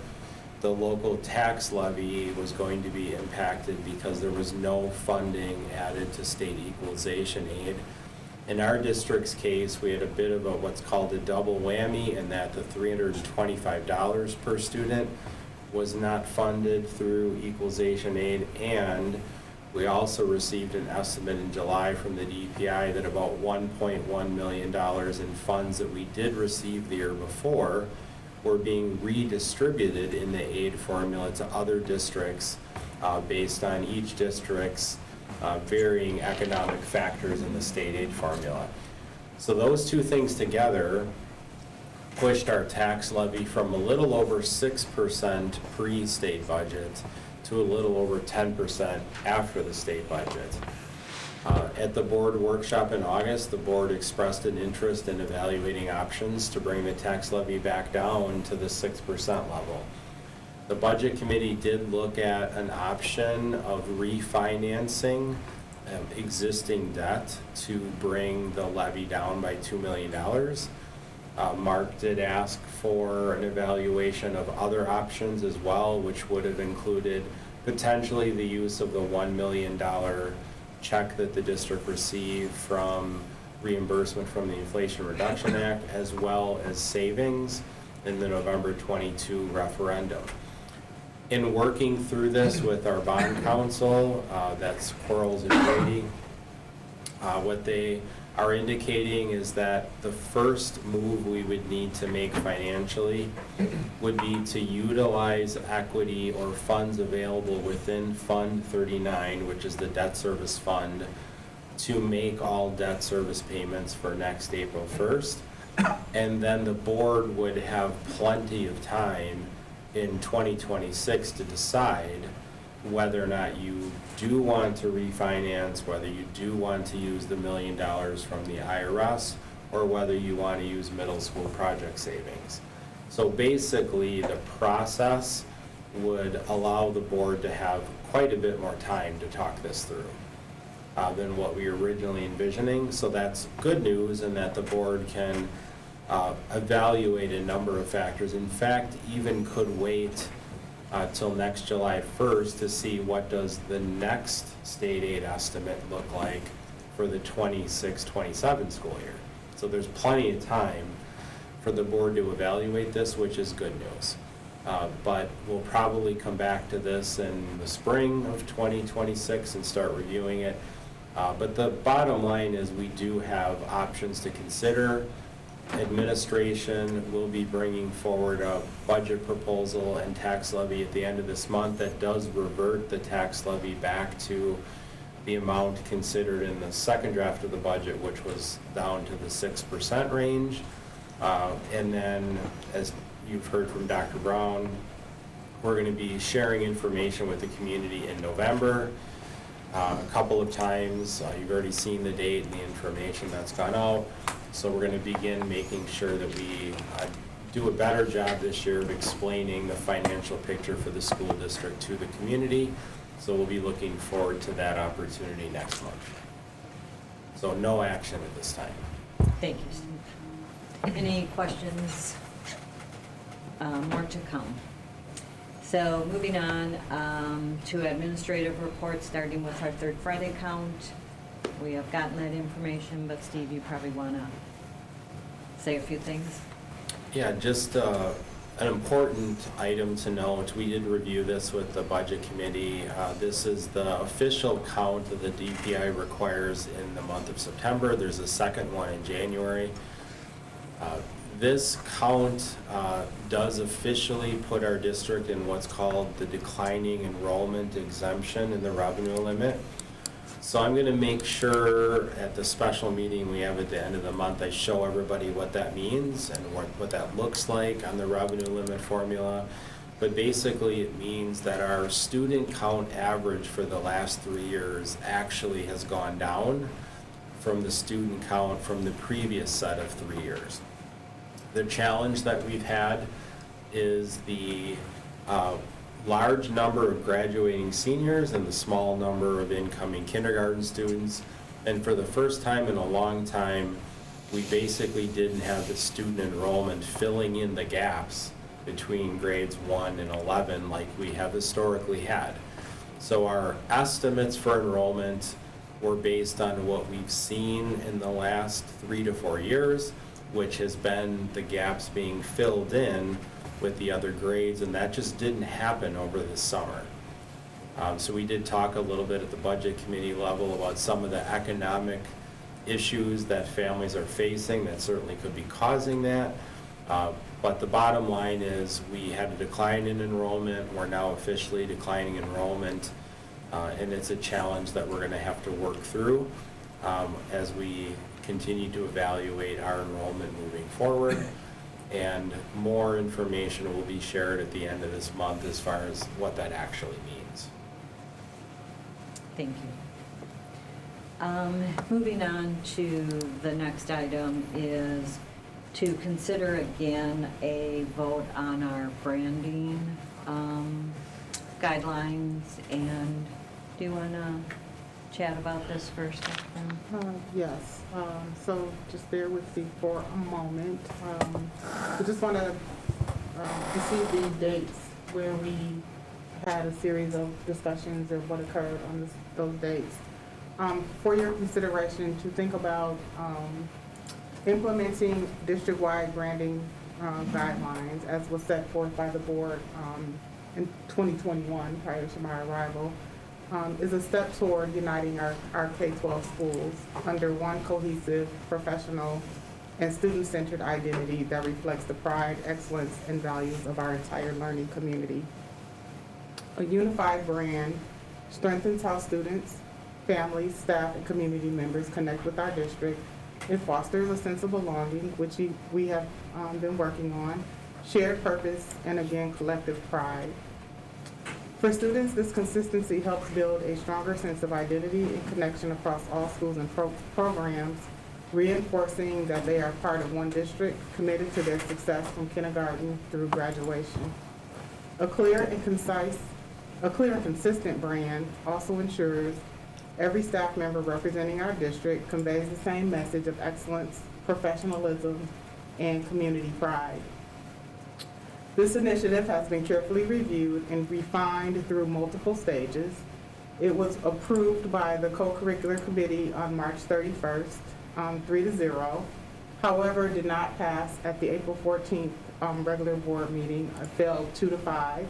the local tax levy was going to be impacted because there was no funding added to state equalization aid. In our district's case, we had a bit of a what's called a double whammy in that the $325 per student was not funded through equalization aid, and we also received an estimate in July from the DPI that about $1.1 million in funds that we did receive the year before were being redistributed in the aid formula to other districts based on each district's varying economic factors in the state aid formula. So those two things together pushed our tax levy from a little over 6% pre-state budget to a little over 10% after the state budget. At the board workshop in August, the board expressed an interest in evaluating options to bring the tax levy back down to the 6% level. The budget committee did look at an option of refinancing existing debt to bring the levy down by $2 million. Mark did ask for an evaluation of other options as well, which would have included potentially the use of the $1 million check that the district received from reimbursement from the Inflation Reduction Act, as well as savings in the November 22 referendum. In working through this with our bond counsel, that's Quarles and Brady, what they are indicating is that the first move we would need to make financially would be to utilize equity or funds available within Fund 39, which is the debt service fund, to make all debt service payments for next April 1st. And then the board would have plenty of time in 2026 to decide whether or not you do want to refinance, whether you do want to use the $1 million from the IRS, or whether you want to use middle school project savings. So basically, the process would allow the board to have quite a bit more time to talk this through than what we were originally envisioning. So that's good news in that the board can evaluate a number of factors. In fact, even could wait till next July 1st to see what does the next state aid estimate look like for the 26-27 school year. So there's plenty of time for the board to evaluate this, which is good news. But we'll probably come back to this in the spring of 2026 and start reviewing it. But the bottom line is we do have options to consider. Administration will be bringing forward a budget proposal and tax levy at the end of this month that does revert the tax levy back to the amount considered in the second draft of the budget, which was down to the 6% range. And then, as you've heard from Dr. Brown, we're going to be sharing information with the community in November. A couple of times, you've already seen the date and the information that's gone out. So we're going to begin making sure that we do a better job this year of explaining the financial picture for the school district to the community. So we'll be looking forward to that opportunity next month. So no action at this time. Thank you, Steve. Any questions? More to come. So moving on to administrative reports, starting with our third Friday count. We have gotten that information, but Steve, you probably want to say a few things. Yeah, just an important item to note. We did review this with the budget committee. This is the official count that the DPI requires in the month of September. There's a second one in January. This count does officially put our district in what's called the declining enrollment exemption in the revenue limit. So I'm going to make sure at the special meeting we have at the end of the month, I show everybody what that means and what that looks like on the revenue limit formula. But basically it means that our student count average for the last 3 years actually has gone down from the student count from the previous set of 3 years. The challenge that we've had is the large number of graduating seniors and the small number of incoming kindergarten students. And for the first time in a long time, we basically didn't have the student enrollment filling in the gaps between grades 1 and 11 like we have historically had. So our estimates for enrollment were based on what we've seen in the last 3 to 4 years, which has been the gaps being filled in with the other grades, and that just didn't happen over the summer. So we did talk a little bit at the budget committee level about some of the economic issues that families are facing that certainly could be causing that. But the bottom line is we had a decline in enrollment. We're now officially declining enrollment. And it's a challenge that we're going to have to work through as we continue to evaluate our enrollment moving forward. And more information will be shared at the end of this month as far as what that actually means. Thank you. Moving on to the next item is to consider again a vote on our branding guidelines. And do you want to chat about this first? Yes. So just bear with me for a moment. I just want to see the dates where we had a series of discussions of what occurred on those dates. For your consideration to think about implementing district-wide branding guidelines as was set forth by the board in 2021 prior to my arrival is a step toward uniting our K-12 schools under one cohesive, professional, and student-centered identity that reflects the pride, excellence, and values of our entire learning community. A unified brand strengthens how students, families, staff, and community members connect with our district. It fosters a sense of belonging, which we have been working on, shared purpose, and again, collective pride. For students, this consistency helps build a stronger sense of identity and connection across all schools and programs, reinforcing that they are part of one district, committed to their success from kindergarten through graduation. A clear and consistent brand also ensures every staff member representing our district conveys the same message of excellence, professionalism, and community pride. This initiative has been carefully reviewed and refined through multiple stages. It was approved by the co-curricular committee on March 31st, 3-0. However, did not pass at the April 14th regular board meeting. It failed 2-5.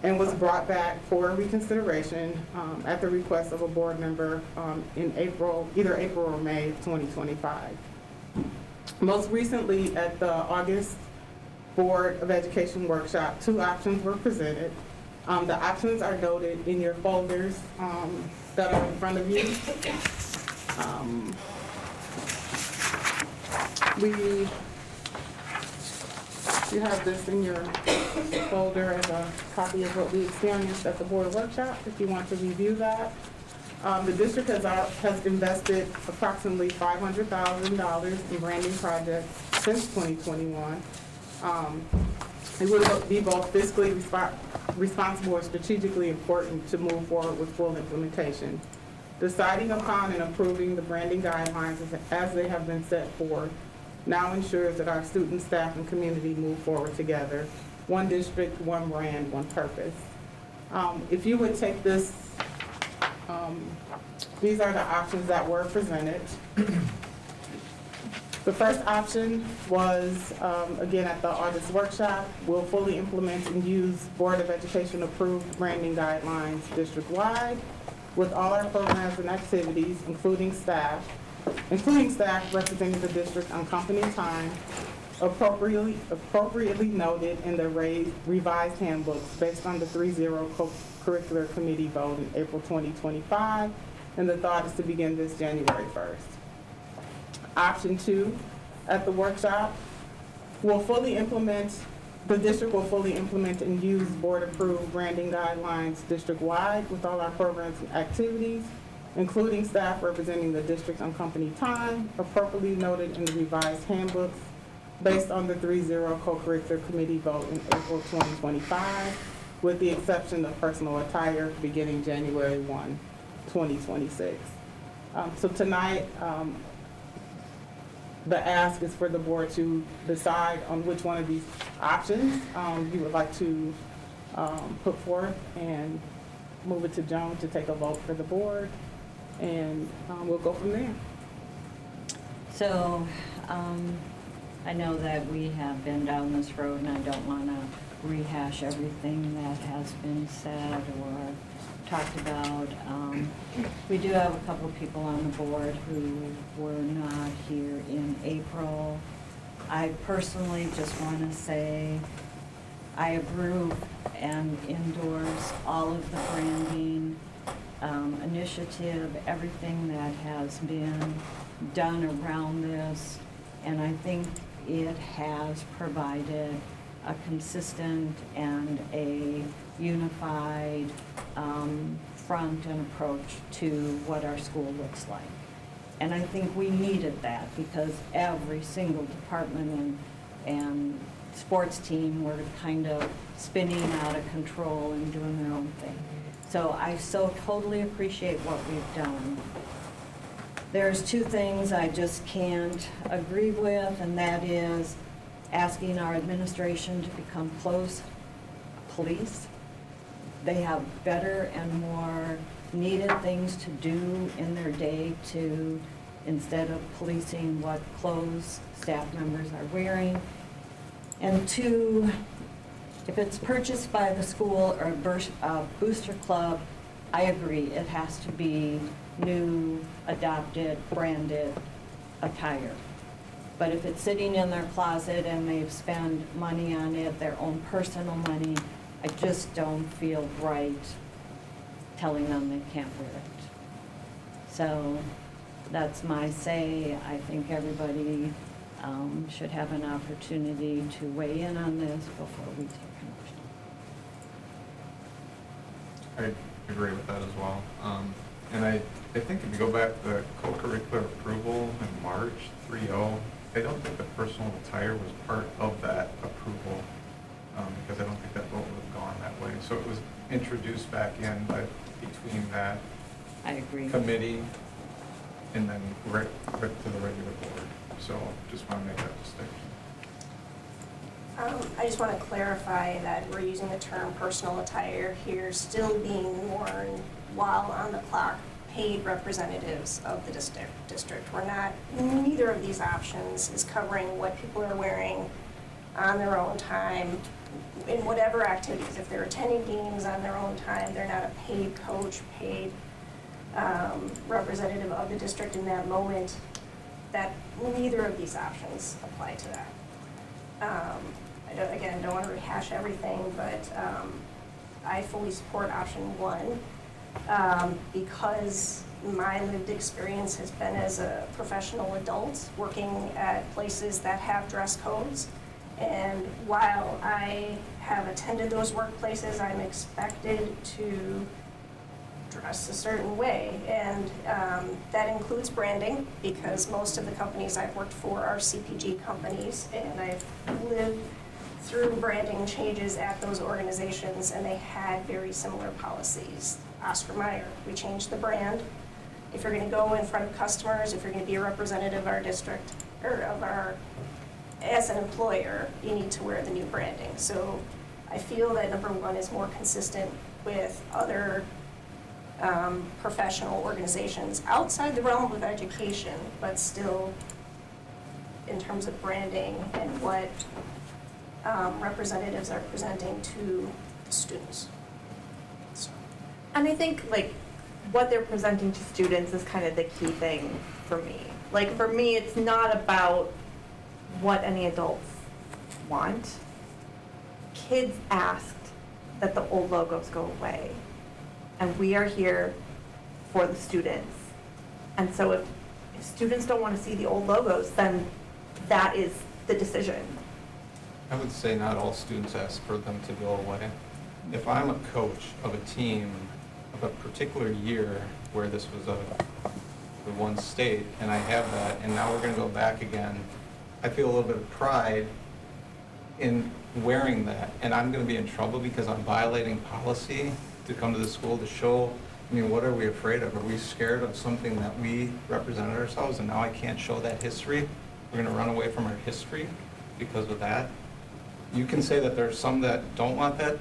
And was brought back for reconsideration at the request of a board member in either April or May of 2025. Most recently, at the August Board of Education workshop, 2 options were presented. The options are noted in your folders that are in front of you. You have this in your folder as a copy of what we experienced at the board workshop, if you want to review that. The district has invested approximately $500,000 in branding projects since 2021. It would be both fiscally responsible and strategically important to move forward with full implementation. Deciding upon and approving the branding guidelines as they have been set forth now ensures that our students, staff, and community move forward together. One district, one brand, one purpose. If you would take this, these are the options that were presented. The first option was, again, at the August workshop, we'll fully implement and use Board of Education approved branding guidelines district-wide with all our programs and activities, including staff representing the district on company time, appropriately noted in the revised handbooks based on the 3-0 co-curricular committee vote in April 2025, and the thought is to begin this January 1st. Option 2, at the workshop, the district will fully implement and use board-approved branding guidelines district-wide with all our programs and activities, including staff representing the district on company time, appropriately noted in the revised handbooks, based on the 3-0 co-curricular committee vote in April 2025, with the exception of personal attire beginning January 1, 2026. So tonight, the ask is for the board to decide on which one of these options you would like to put forth and move it to Joan to take a vote for the board. and we'll go from there. So, I know that we have been down this road, and I don't want to rehash everything that has been said or talked about. We do have a couple of people on the board who were not here in April. I personally just want to say I approve and endorse all of the branding initiative, everything that has been done around this, and I think it has provided a consistent and a unified front and approach to what our school looks like. And I think we needed that because every single department and sports team were kind of spinning out of control and doing their own thing. So I so totally appreciate what we've done. There's two things I just can't agree with, and that is asking our administration to become closed police. They have better and more needed things to do in their day to, instead of policing what clothes staff members are wearing. And two, if it's purchased by the school or a booster club, I agree, it has to be new, adopted, branded attire. But if it's sitting in their closet and they've spent money on it, their own personal money, I just don't feel right telling them they can't wear it. So that's my say. I think everybody should have an opportunity to weigh in on this before we take a motion. I agree with that as well. And I think if you go back to the co-curricular approval in March 3.0, I don't think the personal attire was part of that approval because I don't think that vote would have gone that way. So it was introduced back in, but between that I agree. committee and then right to the regular board. So just want to make that distinction. I just want to clarify that we're using the term personal attire here, still being worn while on the clock, paid representatives of the district. We're not, neither of these options is covering what people are wearing on their own time in whatever activities. If they're attending games on their own time, they're not a paid coach, paid representative of the district in that moment. That neither of these options apply to that. I don't want to rehash everything, but I fully support option one because my lived experience has been as a professional adult working at places that have dress codes. And while I have attended those workplaces, I'm expected to dress a certain way. And that includes branding because most of the companies I've worked for are CPG companies, and I've lived through branding changes at those organizations, and they had very similar policies. Oscar Mayer, we changed the brand. If you're going to go in front of customers, if you're going to be a representative of our district, or of our, as an employer, you need to wear the new branding. So I feel that number one is more consistent with other professional organizations outside the realm of education, but still in terms of branding and what representatives are presenting to the students. So. And I think like what they're presenting to students is kind of the key thing for me. Like for me, it's not about what any adults want. Kids asked that the old logos go away. And we are here for the students. And so if students don't want to see the old logos, then that is the decision. I would say not all students ask for them to go away. If I'm a coach of a team of a particular year where this was the one state, and I have that, and now we're going to go back again, I feel a little bit of pride in wearing that, and I'm going to be in trouble because I'm violating policy to come to the school to show. I mean, what are we afraid of? Are we scared of something that we represented ourselves, and now I can't show that history? We're going to run away from our history because of that? You can say that there's some that don't want that.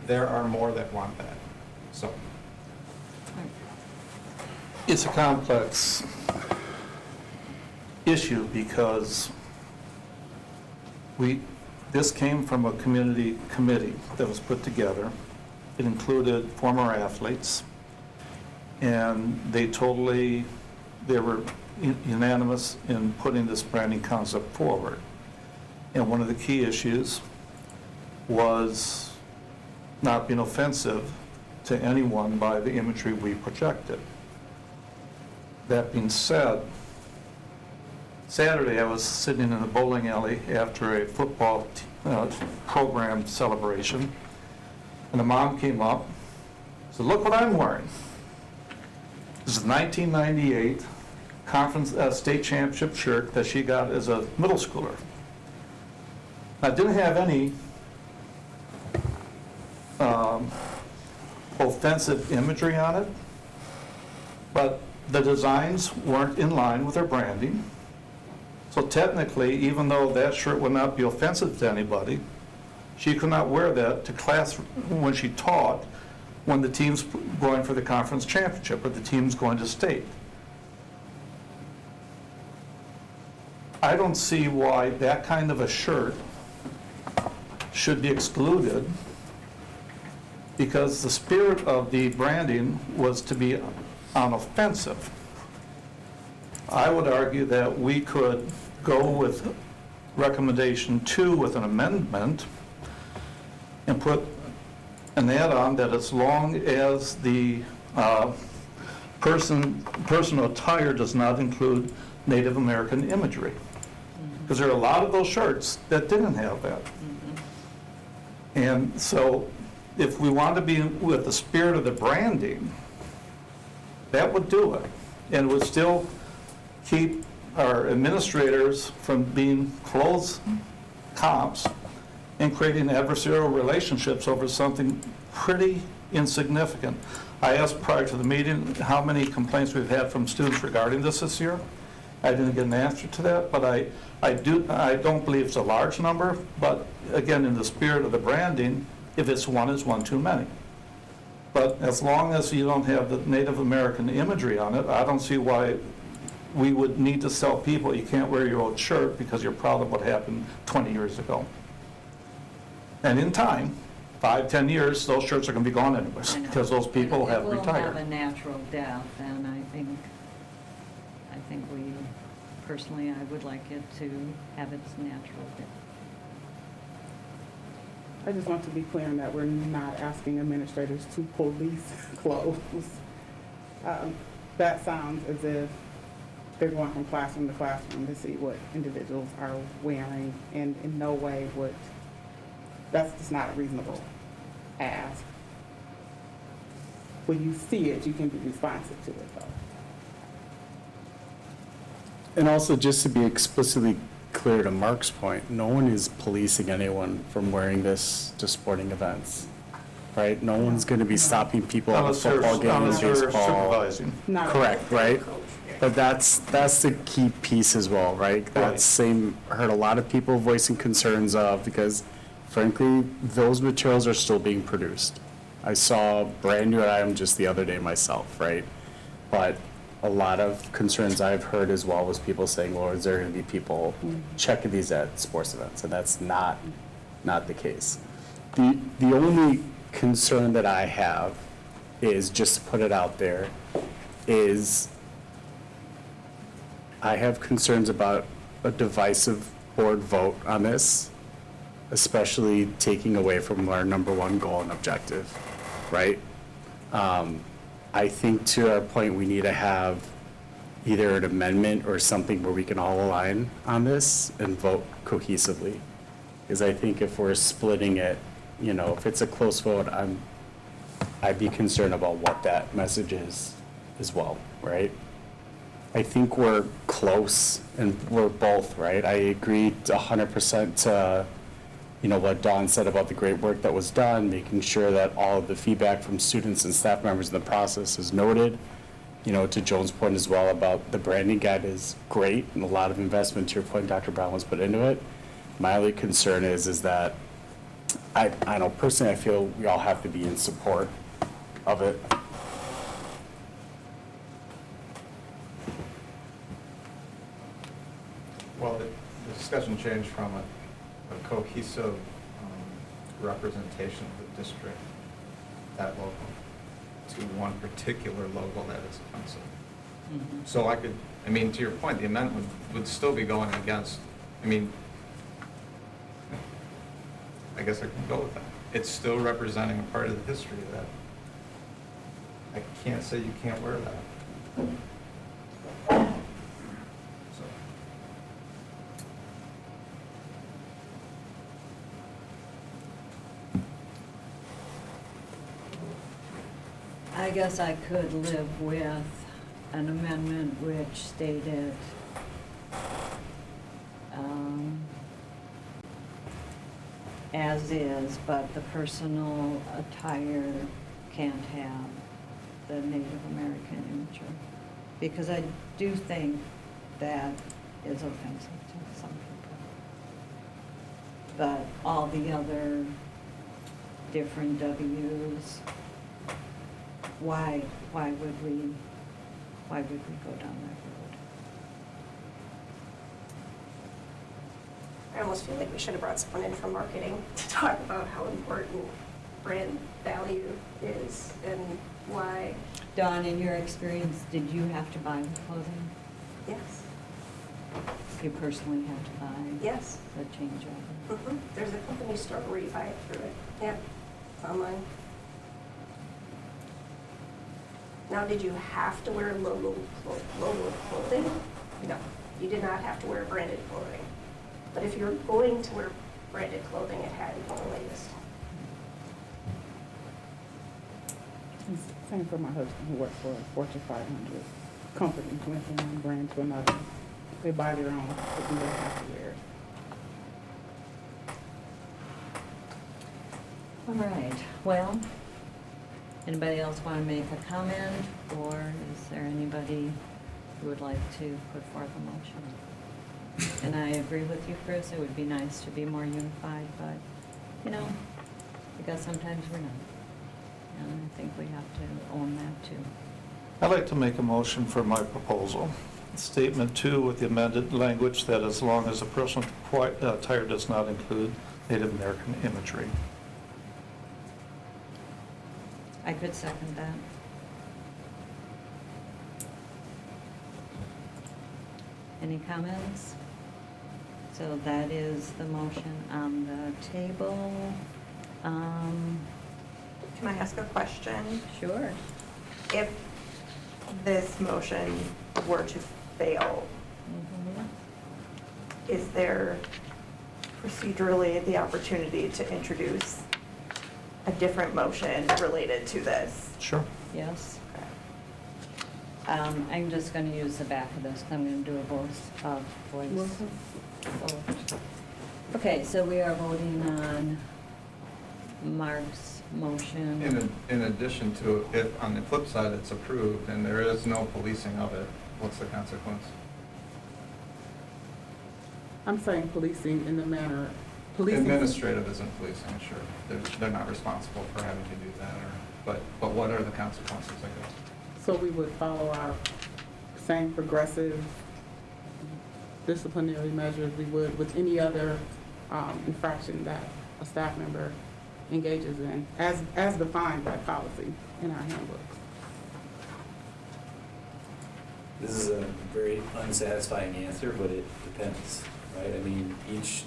There are more that want that. So. It's a complex issue because this came from a community committee that was put together. It included former athletes, and they were unanimous in putting this branding concept forward. And one of the key issues was not being offensive to anyone by the imagery we projected. That being said, Saturday I was sitting in a bowling alley after a football program celebration, and a mom came up, said, "Look what I'm wearing." This is a 1998 conference state championship shirt that she got as a middle schooler. I didn't have any offensive imagery on it, but the designs weren't in line with her branding. So technically, even though that shirt would not be offensive to anybody, she could not wear that to class when she taught, when the team's going for the conference championship or the team's going to state. I don't see why that kind of a shirt should be excluded, because the spirit of the branding was to be unoffensive. I would argue that we could go with recommendation 2 with an amendment and put an add-on that as long as the personal attire does not include Native American imagery. Because there are a lot of those shirts that didn't have that. And so if we want to be with the spirit of the branding, that would do it. And would still keep our administrators from being close cops and creating adversarial relationships over something pretty insignificant. I asked prior to the meeting how many complaints we've had from students regarding this year. I didn't get an answer to that, but I don't believe it's a large number, but again, in the spirit of the branding, if it's one, it's one too many. But as long as you don't have the Native American imagery on it, I don't see why we would need to tell people you can't wear your old shirt because you're proud of what happened 20 years ago. And in time, 5, 10 years, those shirts are going to be gone anyways, because those people have It will retired. have a natural death, and I think we, personally, I would like it to have its natural death. I just want to be clear on that we're not asking administrators to police clothes. That sounds as if they're going from classroom to classroom to see what individuals are wearing, and in no way that's just not a reasonable ask. When you see it, you can be responsive to it, though. And also, just to be explicitly clear to Mark's point, no one is policing anyone from wearing this to sporting events, right? No one's going to be stopping people at a football game and baseball. Supervising. Correct, right? But that's the key piece as well, right? That same, I heard a lot of people voicing concerns of, because frankly, those materials are still being produced. I saw a brand new item just the other day myself, right? But a lot of concerns I've heard as well was people saying, well, is there going to be people checking these at sports events? And that's not the case. The only concern that I have is, just to put it out there, is I have concerns about a divisive board vote on this, especially taking away from our number one goal and objective, right? I think to our point, we need to have either an amendment or something where we can all align on this and vote cohesively. Because I think if we're splitting it, if it's a close vote, I'd be concerned about what that message is as well, right? I think we're close and we're both, right? I agree 100% to what Dawn said about the great work that was done, making sure that all of the feedback from students and staff members in the process is noted. To Joan's point as well about the branding guide is great, and a lot of investment, to your point, Dr. Brown, was put into it. My only concern is that I know personally, I feel we all have to be in support of it. Well, the discussion changed from a cohesive representation of the district, that logo, to one particular logo that is offensive. So I could, I mean, to your point, the amendment would still be going against, I mean, I guess I can go with that. It's still representing a part of the history that I can't say you can't wear that. So. I guess I could live with an amendment which stated, as is, but the personal attire can't have the Native American imagery. Because I do think that is offensive to some people. But all the other different W's, why would we go down that road? I almost feel like we should have brought someone in from marketing to talk about how important brand value is and why. Dawn, in your experience, did you have to buy the clothing? Yes. You personally had to buy? Yes. The changeover? There's a company store where you buy it through it. Yeah, it's online. Now, did you have to wear logo clothing? No, you did not have to wear branded clothing. But if you're going to wear branded clothing, it had to be the latest. Same for my husband who works for a Fortune 500 company, went from one brand to another. They buy their own, but we don't have to wear it. All right, well, anybody else want to make a comment, or is there anybody who would like to put forth a motion? And I agree with you, Chris, it would be nice to be more unified, but, you know, because sometimes we're not. And I think we have to own that too. I'd like to make a motion for my proposal. Statement 2 with the amended language that as long as the personal attire does not include Native American imagery. I could second that. Any comments? So that is the motion on the table. Can I ask a question? Sure. If this motion were to fail, is there procedurally the opportunity to introduce a different motion related to this? Sure. Yes. I'm just going to use the back of this. I'm going to do a voice vote. Okay, so we are voting on Mark's motion. In addition to, if on the flip side it's approved and there is no policing of it, what's the consequence? I'm saying policing in the manner, policing. Administrative isn't policing, sure. They're not responsible for having to do that, but what are the consequences, I guess? So we would follow our same progressive disciplinary measures we would with any other infraction that a staff member engages in, as defined by policy in our handbooks. This is a very unsatisfying answer, but it depends, right? I mean, each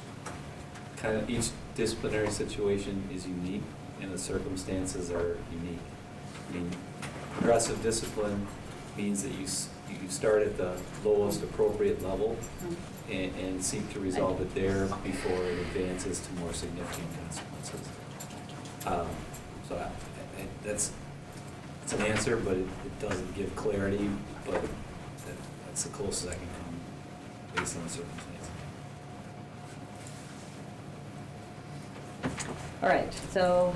disciplinary situation is unique and the circumstances are unique. I mean, progressive discipline means that you start at the lowest appropriate level and seek to resolve it there before it advances to more significant consequences. So that's an answer, but it doesn't give clarity, but that's the closest I can come based on the circumstances. All right, so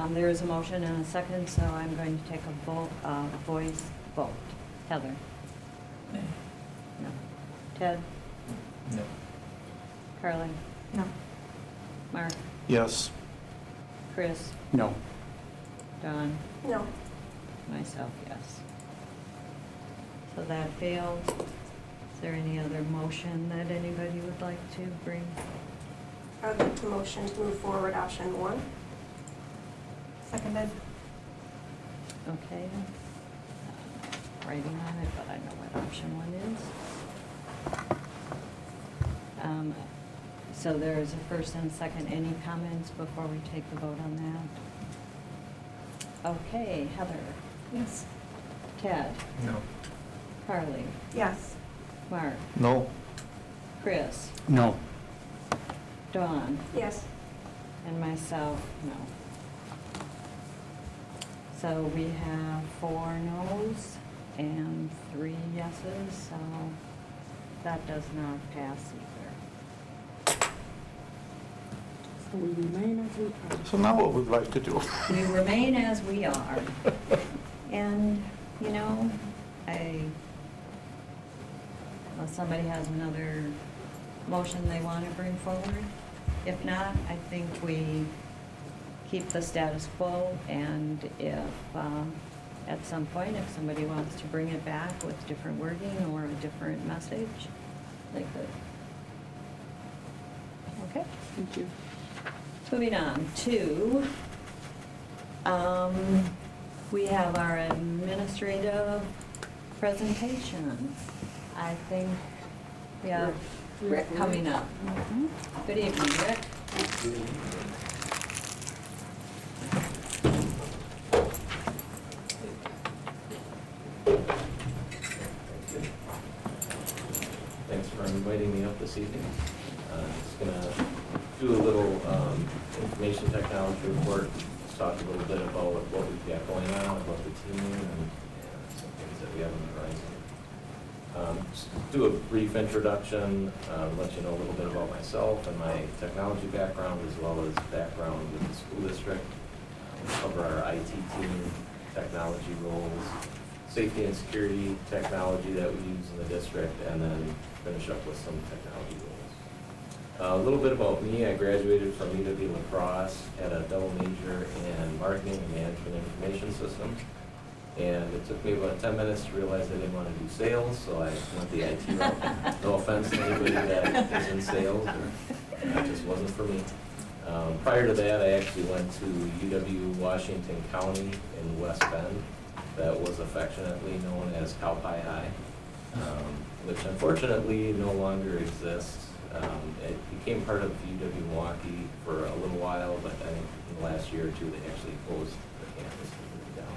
there is a motion and a second, so I'm going to take a voice vote. Heather? No. Ted? No. Carly? No. Mark? Yes. Chris? No. Dawn? No. Myself, yes. So that failed. Is there any other motion that anybody would like to bring? I would like to motion to move forward option 1. Seconded. Okay. Writing on it, but I know what option 1 is. So there is a first and a second. Any comments before we take the vote on that? Okay, Heather. Yes. Ted. No. Carly. Yes. Mark. No. Chris. No. Dawn. Yes. And myself, no. So we have 4 noes and 3 yeses, so that does not pass either. So we remain as we are. So now what we'd like to do? We remain as we are. And, you know, unless somebody has another motion they want to bring forward. If not, I think we keep the status quo, and if, at some point, if somebody wants to bring it back with different wording or a different message, they could. Okay? Thank you. Moving on to, we have our administrative presentation. I think we have Rick coming up. Good evening, Rick. Thanks for inviting me up this evening. Just gonna do a little information technology report, just talk a little bit about what we've got going on, about the team, and some things that we have on the horizon. Just do a brief introduction, let you know a little bit about myself and my technology background, as well as background with the school district. Cover our IT team, technology roles, safety and security technology that we use in the district, and then finish up with some technology roles. A little bit about me. I graduated from UW La Crosse, had a double major in marketing and management information systems. And it took me about 10 minutes to realize I didn't want to do sales, so I went the IT route. No offense to anybody that is in sales, but that just wasn't for me. Prior to that, I actually went to UW Washington County in West Bend, that was affectionately known as Cow Pie High, which unfortunately no longer exists. It became part of UW Waunakee for a little while, but I think in the last year or two they actually closed the campus completely down.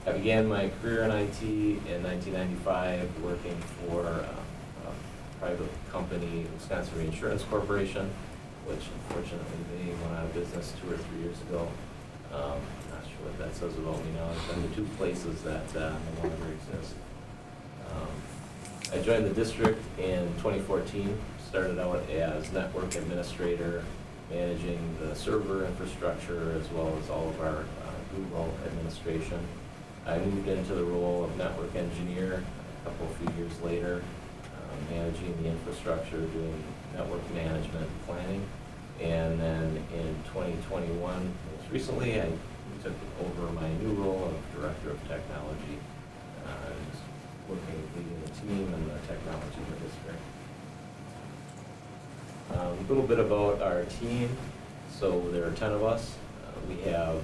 I began my career in IT in 1995 working for a private company, Wisconsin Reinsurance Corporation, which unfortunately they went out of business 2 or 3 years ago. Not sure what that says about me now. It's been the 2 places that no longer exist. I joined the district in 2014, started out as network administrator, managing the server infrastructure as well as all of our Google administration. I moved into the role of network engineer a few years later, managing the infrastructure, doing network management planning. And then in 2021, most recently, I took over my new role of director of technology, working, leading the team and the technology in the district. A little bit about our team. So there are 10 of us. We have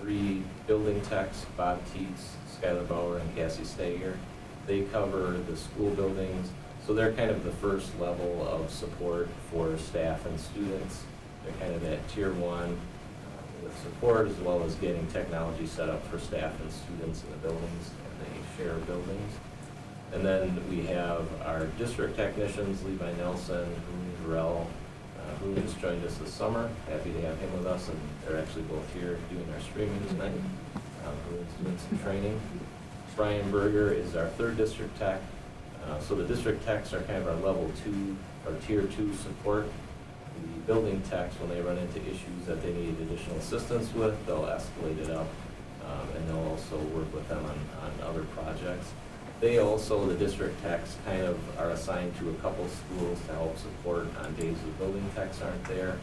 3 building techs, Bob Teets, Skylar Bauer, and Cassie Stager. They cover the school buildings. So they're kind of the first level of support for staff and students. They're kind of at tier 1 with support, as well as getting technology set up for staff and students in the buildings, and they share buildings. And then we have our district technicians, Levi Nelson, Hoon Durrell, who just joined us this summer. Happy to have him with us, and they're actually both here doing our streaming tonight. Hoon's doing some training. Brian Berger is our 3rd district tech. So the district techs are kind of our level 2 or tier 2 support. The building techs, when they run into issues that they need additional assistance with, they'll escalate it up, and they'll also work with them on other projects. They also, the district techs, kind of are assigned to a couple schools to help support on days the building techs aren't there,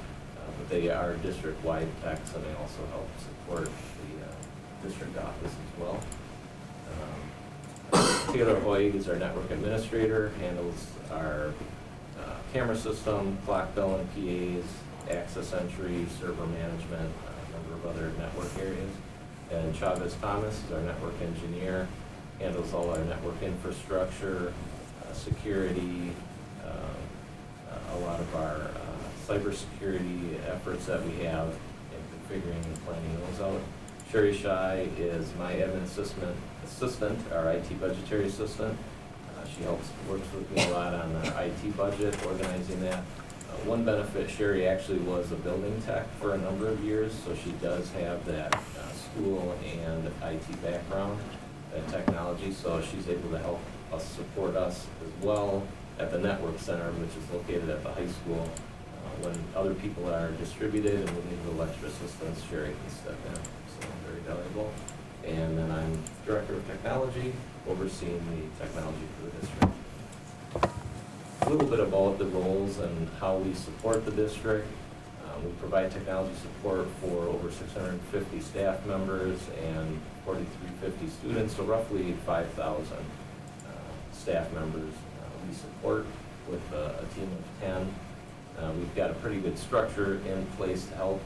but they are district-wide techs, and they also help support the district office as well. Taylor Hoig is our network administrator, handles our camera system, clock bell and PAs, access entry, server management, a number of other network areas. And Chavez Thomas is our network engineer, handles all our network infrastructure, security, a lot of our cybersecurity efforts that we have in configuring and planning those out. Sherry Shy is my admin assistant, our IT budgetary assistant. She works with me a lot on our IT budget, organizing that. One benefit, Sherry actually was a building tech for a number of years, so she does have that school and IT background and technology, so she's able to help us support us as well at the network center, which is located at the high school. When other people are distributed and we need a little extra assistance, Sherry can step in, so very valuable. And then I'm Director of Technology, overseeing the technology for the district. A little bit about the roles and how we support the district. We provide technology support for over 650 staff members and 4,350 students, so roughly 5,000 staff members we support with a team of 10. We've got a pretty good structure in place to help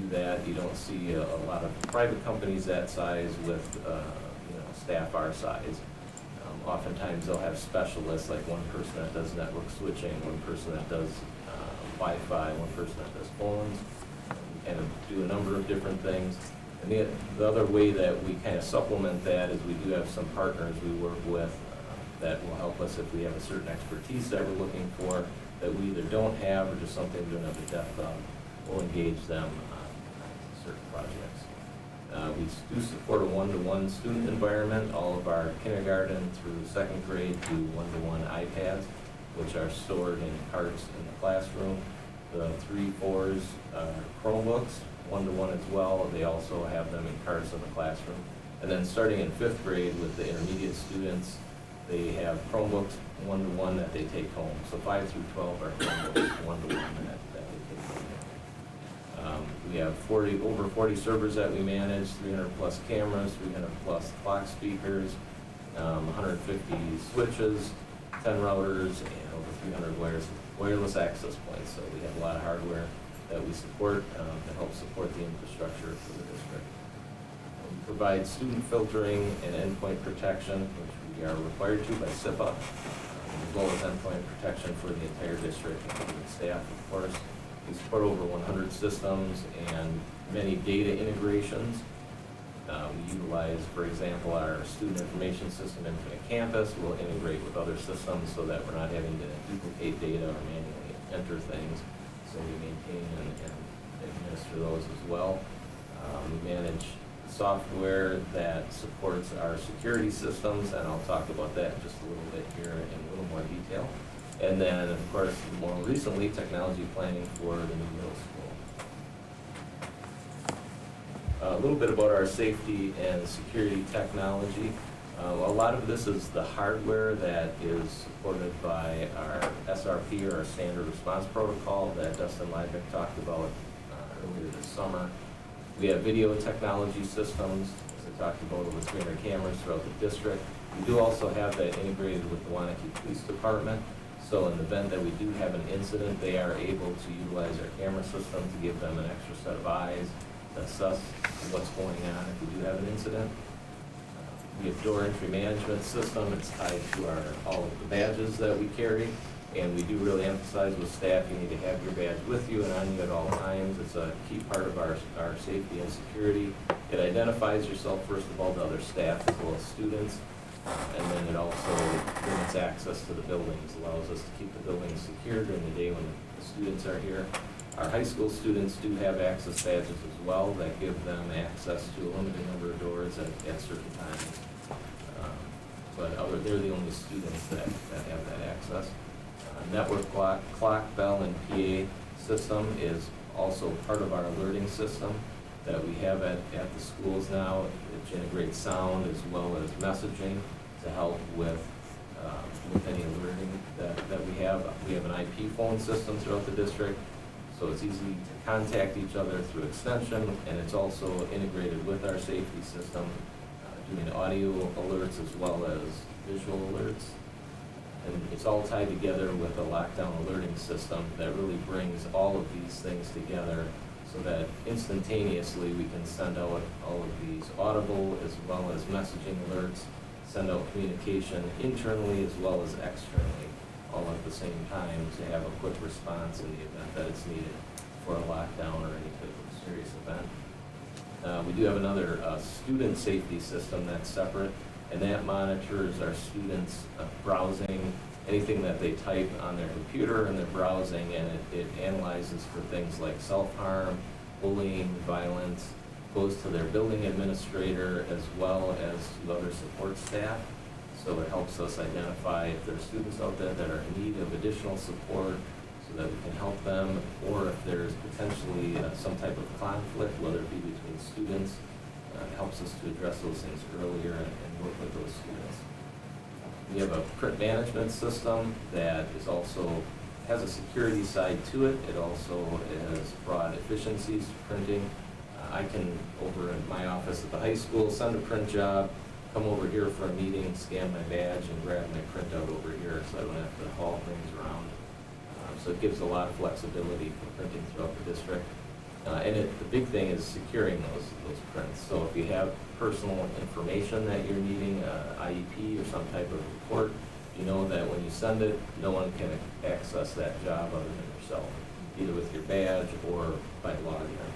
do that. You don't see a lot of private companies that size with staff our size. Oftentimes they'll have specialists, like one person that does network switching, one person that does Wi-Fi, one person that does phones, and do a number of different things. And the other way that we kind of supplement that is we do have some partners we work with that will help us if we have a certain expertise that we're looking for that we either don't have or just something we don't have the depth of. We'll engage them on certain projects. We do support a one-to-one student environment. All of our kindergarten through second grade do one-to-one iPads, which are stored in carts in the classroom. The 3-4s are Chromebooks, one-to-one as well. They also have them in carts in the classroom. And then starting in 5th grade with the intermediate students, they have Chromebooks one-to-one that they take home. So 5 through 12 are Chromebooks one-to-one that they take home. We have over 40 servers that we manage, 300 plus cameras, 300 plus clock speakers, 150 switches, 10 routers, and over 300 wireless access points. So we have a lot of hardware that we support to help support the infrastructure for the district. We provide student filtering and endpoint protection, which we are required to by SIPA, as well as endpoint protection for the entire district, including staff, of course. We support over 100 systems and many data integrations. We utilize, for example, our student information system, Infinite Campus, will integrate with other systems so that we're not having to duplicate data or manually enter things. So we maintain and administer those as well. We manage software that supports our security systems, and I'll talk about that just a little bit here in a little more detail. And then, of course, more recently, technology planning for the new middle school. A little bit about our safety and security technology. A lot of this is the hardware that is supported by our SRP, or our Standard Response Protocol, that Dustin Leibach talked about earlier this summer. We have video technology systems, as I talked about, over 300 cameras throughout the district. We do also have that integrated with the Waunakee Police Department. So in the event that we do have an incident, they are able to utilize our camera system to give them an extra set of eyes to assess what's going on if we do have an incident. We have door entry management system. It's tied to all of the badges that we carry. And we do really emphasize with staff, you need to have your badge with you and on you at all times. It's a key part of our safety and security. It identifies yourself, first of all, to other staff as well as students. And then it also limits access to the buildings, allows us to keep the buildings secure during the day when the students are here. Our high school students do have access badges as well that give them access to a limited number of doors at certain times. But they're the only students that have that access. Network clock, bell, and PA system is also part of our alerting system that we have at the schools now. It integrates sound as well as messaging to help with any alerting that we have. We have an IP phone system throughout the district, so it's easy to contact each other through extension, and it's also integrated with our safety system doing audio alerts as well as visual alerts. And it's all tied together with a lockdown alerting system that really brings all of these things together so that instantaneously we can send out all of these audible as well as messaging alerts, send out communication internally as well as externally, all at the same time to have a quick response in the event that it's needed for a lockdown or any type of serious event. We do have another student safety system that's separate, and that monitors our students' browsing, anything that they type on their computer and their browsing, and it analyzes for things like self-harm, bullying, violence, goes to their building administrator as well as to other support staff. So it helps us identify if there are students out there that are in need of additional support so that we can help them, or if there's potentially some type of conflict, whether it be between students. It helps us to address those things earlier and work with those students. We have a print management system that is also has a security side to it. It also has brought efficiencies to printing. I can, over in my office at the high school, send a print job, come over here for a meeting, scan my badge, and grab my printout over here so I don't have to haul things around. So it gives a lot of flexibility for printing throughout the district. And the big thing is securing those prints. So if you have personal information that you're needing, IEP or some type of report, you know that when you send it, no one can access that job other than yourself, either with your badge or by logging in.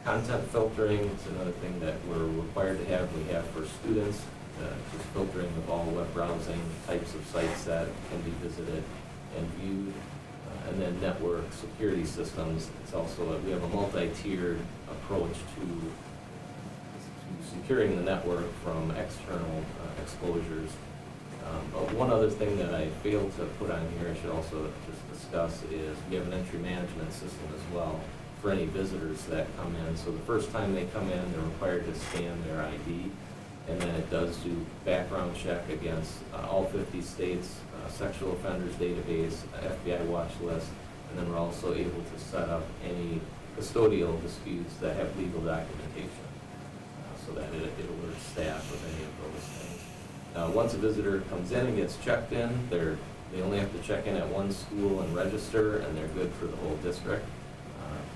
Content filtering is another thing that we're required to have. We have for students, just filtering of all web browsing, types of sites that can be visited and viewed. And then network security systems. It's also, we have a multi-tiered approach to securing the network from external exposures. But one other thing that I failed to put on here, I should also just discuss, is we have an entry management system as well for any visitors that come in. So the first time they come in, they're required to scan their ID, and then it does do background check against all 50 states, sexual offenders database, FBI watch list, and then we're also able to set up any custodial disputes that have legal documentation so that it alerts staff of any of those things. Once a visitor comes in and gets checked in, they only have to check in at one school and register, and they're good for the whole district.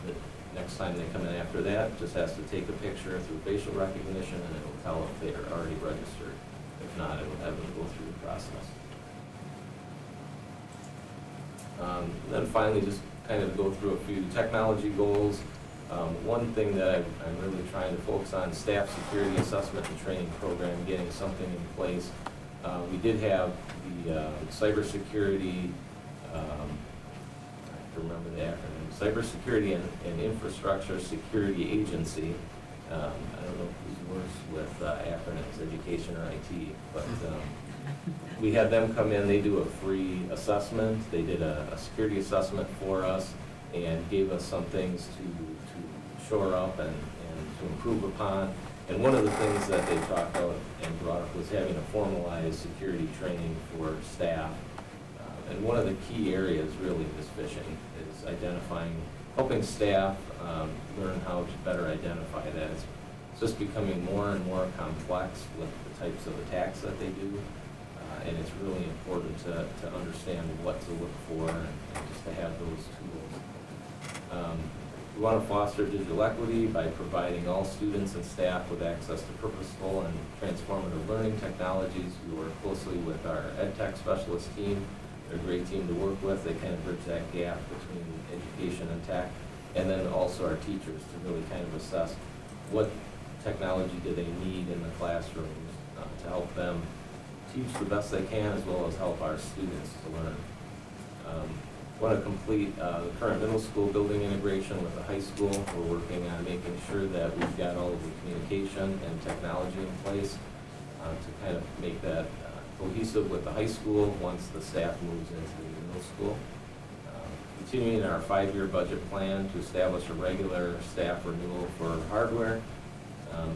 The next time they come in after that, just has to take a picture through facial recognition, and it'll tell if they are already registered. If not, it'll have them go through the process. Then finally, just kind of go through a few technology goals. One thing that I'm really trying to focus on, staff security assessment and training program, getting something in place. We did have the cybersecurity, I have to remember the acronym, Cybersecurity and Infrastructure Security Agency. I don't know who's worse with acronyms, education or IT, but we had them come in. They do a free assessment. They did a security assessment for us and gave us some things to shore up and to improve upon. And one of the things that they talked about and brought up was having a formalized security training for staff. And one of the key areas really is phishing, is identifying, helping staff learn how to better identify that. It's just becoming more and more complex with the types of attacks that they do. And it's really important to understand what to look for and just to have those tools. We want to foster digital equity by providing all students and staff with access to purposeful and transformative learning technologies. We work closely with our ed tech specialist team. They're a great team to work with. They kind of bridge that gap between education and tech. And then also our teachers to really kind of assess what technology do they need in the classrooms to help them teach the best they can, as well as help our students to learn. Want to complete the current middle school building integration with the high school. We're working on making sure that we've got all of the communication and technology in place to kind of make that cohesive with the high school once the staff moves into the middle school. Continuing our 5-year budget plan to establish a regular staff renewal for hardware.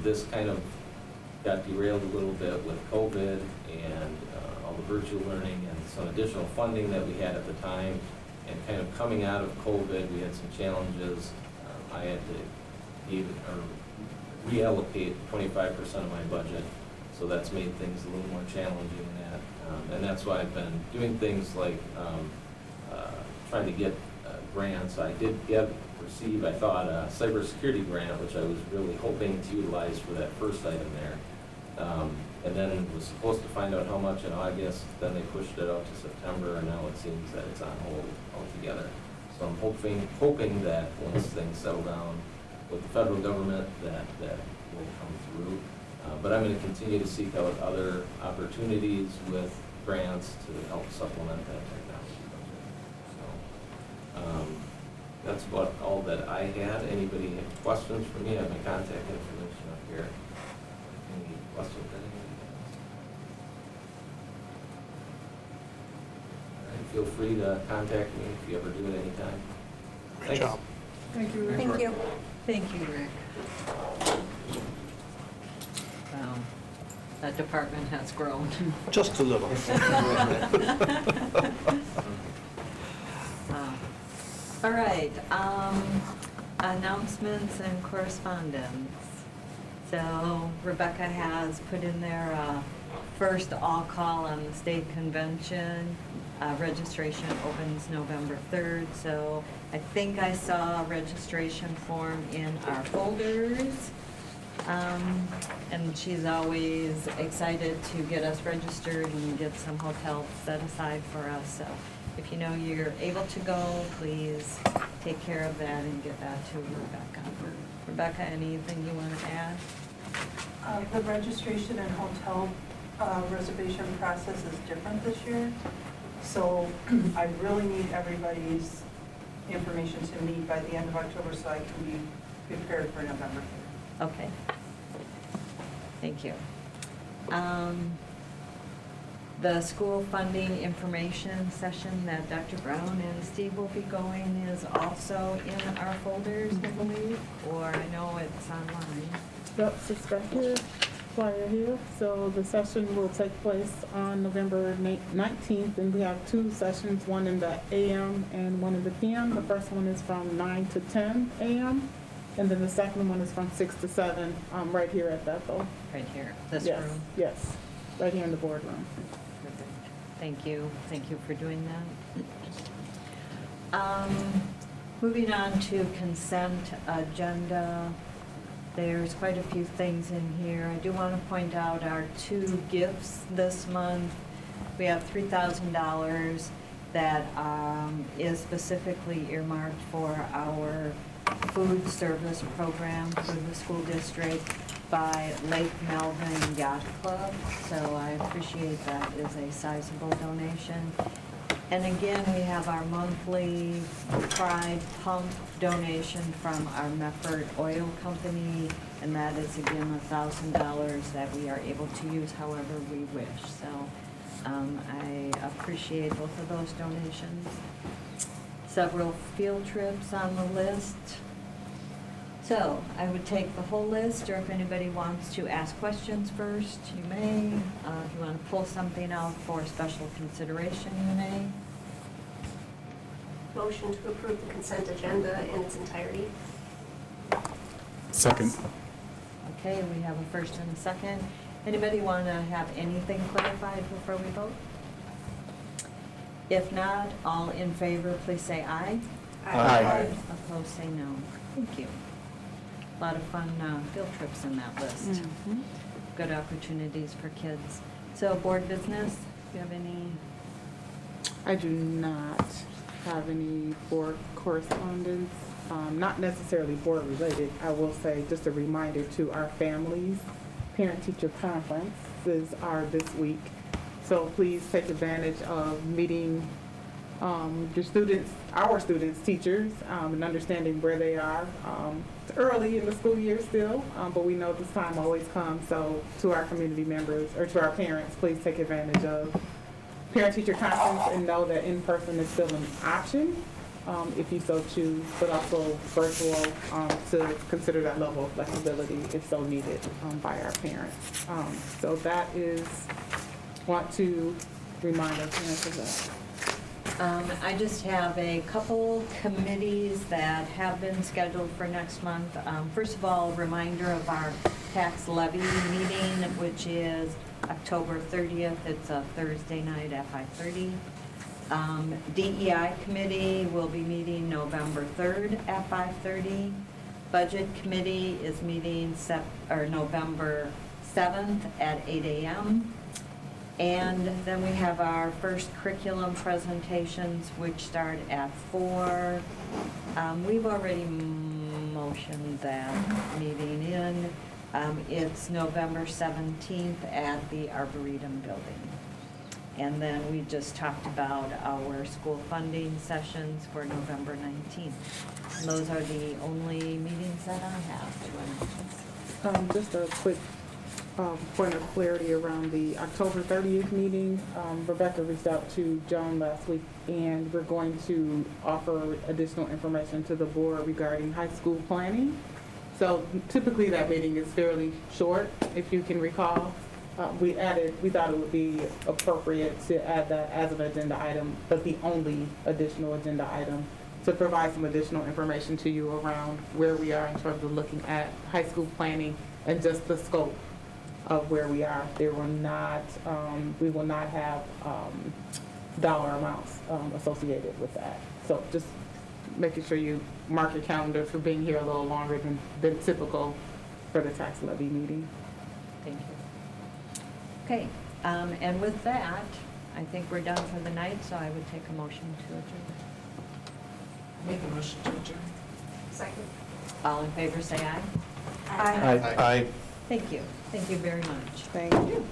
This kind of got derailed a little bit with COVID and all the virtual learning and some additional funding that we had at the time. And kind of coming out of COVID, we had some challenges. I had to reallocate 25% of my budget. So that's made things a little more challenging in that. And that's why I've been doing things like trying to get grants. I did receive, I thought, a cybersecurity grant, which I was really hoping to utilize for that first item there. And then was supposed to find out how much in August, then they pushed it out to September, and now it seems that it's on hold altogether. So I'm hoping that once things settle down with the federal government, that will come through. But I'm going to continue to seek out other opportunities with grants to help supplement that technology budget. So that's about all that I had. Anybody have questions for me? I have my contact information up here. Any questions that anybody has? All right, feel free to contact me if you ever do it anytime. Great job. Thank you, Rick. Thank you. Thank you, Rick. Wow, that department has grown. Just a little. All right, announcements and correspondence. So Rebecca has put in there first all call on the state convention. Registration opens November 3rd, so I think I saw a registration form in our folders. And she's always excited to get us registered and get some hotels set aside for us. So if you know you're able to go, please take care of that and get that to Rebecca. Rebecca, anything you want to add? The registration and hotel reservation process is different this year. So I really need everybody's information to me by the end of October so I can be prepared for November 3rd. Okay. Thank you. The school funding information session that Dr. Brown and Steve will be going is also in our folders, I believe, or I know it's online. Yep, it's back here, flyer here. So the session will take place on November 19th, and we have two sessions, one in the AM and one in the PM. The first one is from 9 to 10 AM, and then the second one is from 6 to 7, right here at Bethel. Right here, this Yes, room. yes, right here in the boardroom. Perfect. Thank you for doing that. Moving on to consent agenda. There's quite a few things in here. I do want to point out our two gifts this month. We have $3,000 that is specifically earmarked for our food service program for the school district by Lake Melvin Yacht Club. So I appreciate that is a sizable donation. And again, we have our monthly Pride Pump donation from our Mefford Oil Company, and that is again $1,000 that we are able to use however we wish. So I appreciate both of those donations. Several field trips on the list. So I would take the whole list, or if anybody wants to ask questions first, you may. If you want to pull something out for special consideration, you may. Motion to approve the consent agenda in its entirety. Second. Okay, we have a first and a second. Anybody want to have anything clarified before we vote? If not, all in favor, please say aye. Aye. Opposed, say no. Thank you. A lot of fun field trips in that list. Mhm. Good opportunities for kids. So board business, do you have any? I do not have any board correspondence, not necessarily board related. I will say just a reminder to our families, parent-teacher conferences are this week. So please take advantage of meeting your students, our students, teachers, and understanding where they are. It's early in the school year still, but we know this time always comes. So to our community members, or to our parents, please take advantage of parent-teacher conference and know that in-person is still an option if you so choose, but also virtual to consider that level of flexibility if so needed by our parents. So that is, want to remind our parents of that. I just have a couple committees that have been scheduled for next month. First of all, a reminder of our tax levy meeting, which is October 30th. It's a Thursday night at 5:30. DEI committee will be meeting November 3rd at 5:30. Budget committee is meeting November 7th at 8 a.m. And then we have our first curriculum presentations, which start at 4. We've already motioned that meeting in. It's November 17th at the Arboretum building. And then we just talked about our school funding sessions for November 19th. And those are the only meetings that I have to announce. Just a quick point of clarity around the October 30th meeting. Rebecca reached out to Joan last week, and we're going to offer additional information to the board regarding high school planning. So typically that meeting is fairly short, if you can recall. We thought it would be appropriate to add that as an agenda item, but the only additional agenda item, to provide some additional information to you around where we are in terms of looking at high school planning and just the scope of where we are. We will not have dollar amounts associated with that. So just making sure you mark your calendar for being here a little longer than typical for the tax levy meeting. Thank you. Okay, and with that, I think we're done for the night, so I would take a motion to adjourn. Make a motion to adjourn. Second. All in favor, say aye. Aye. Thank you. Thank you very much. Thank you.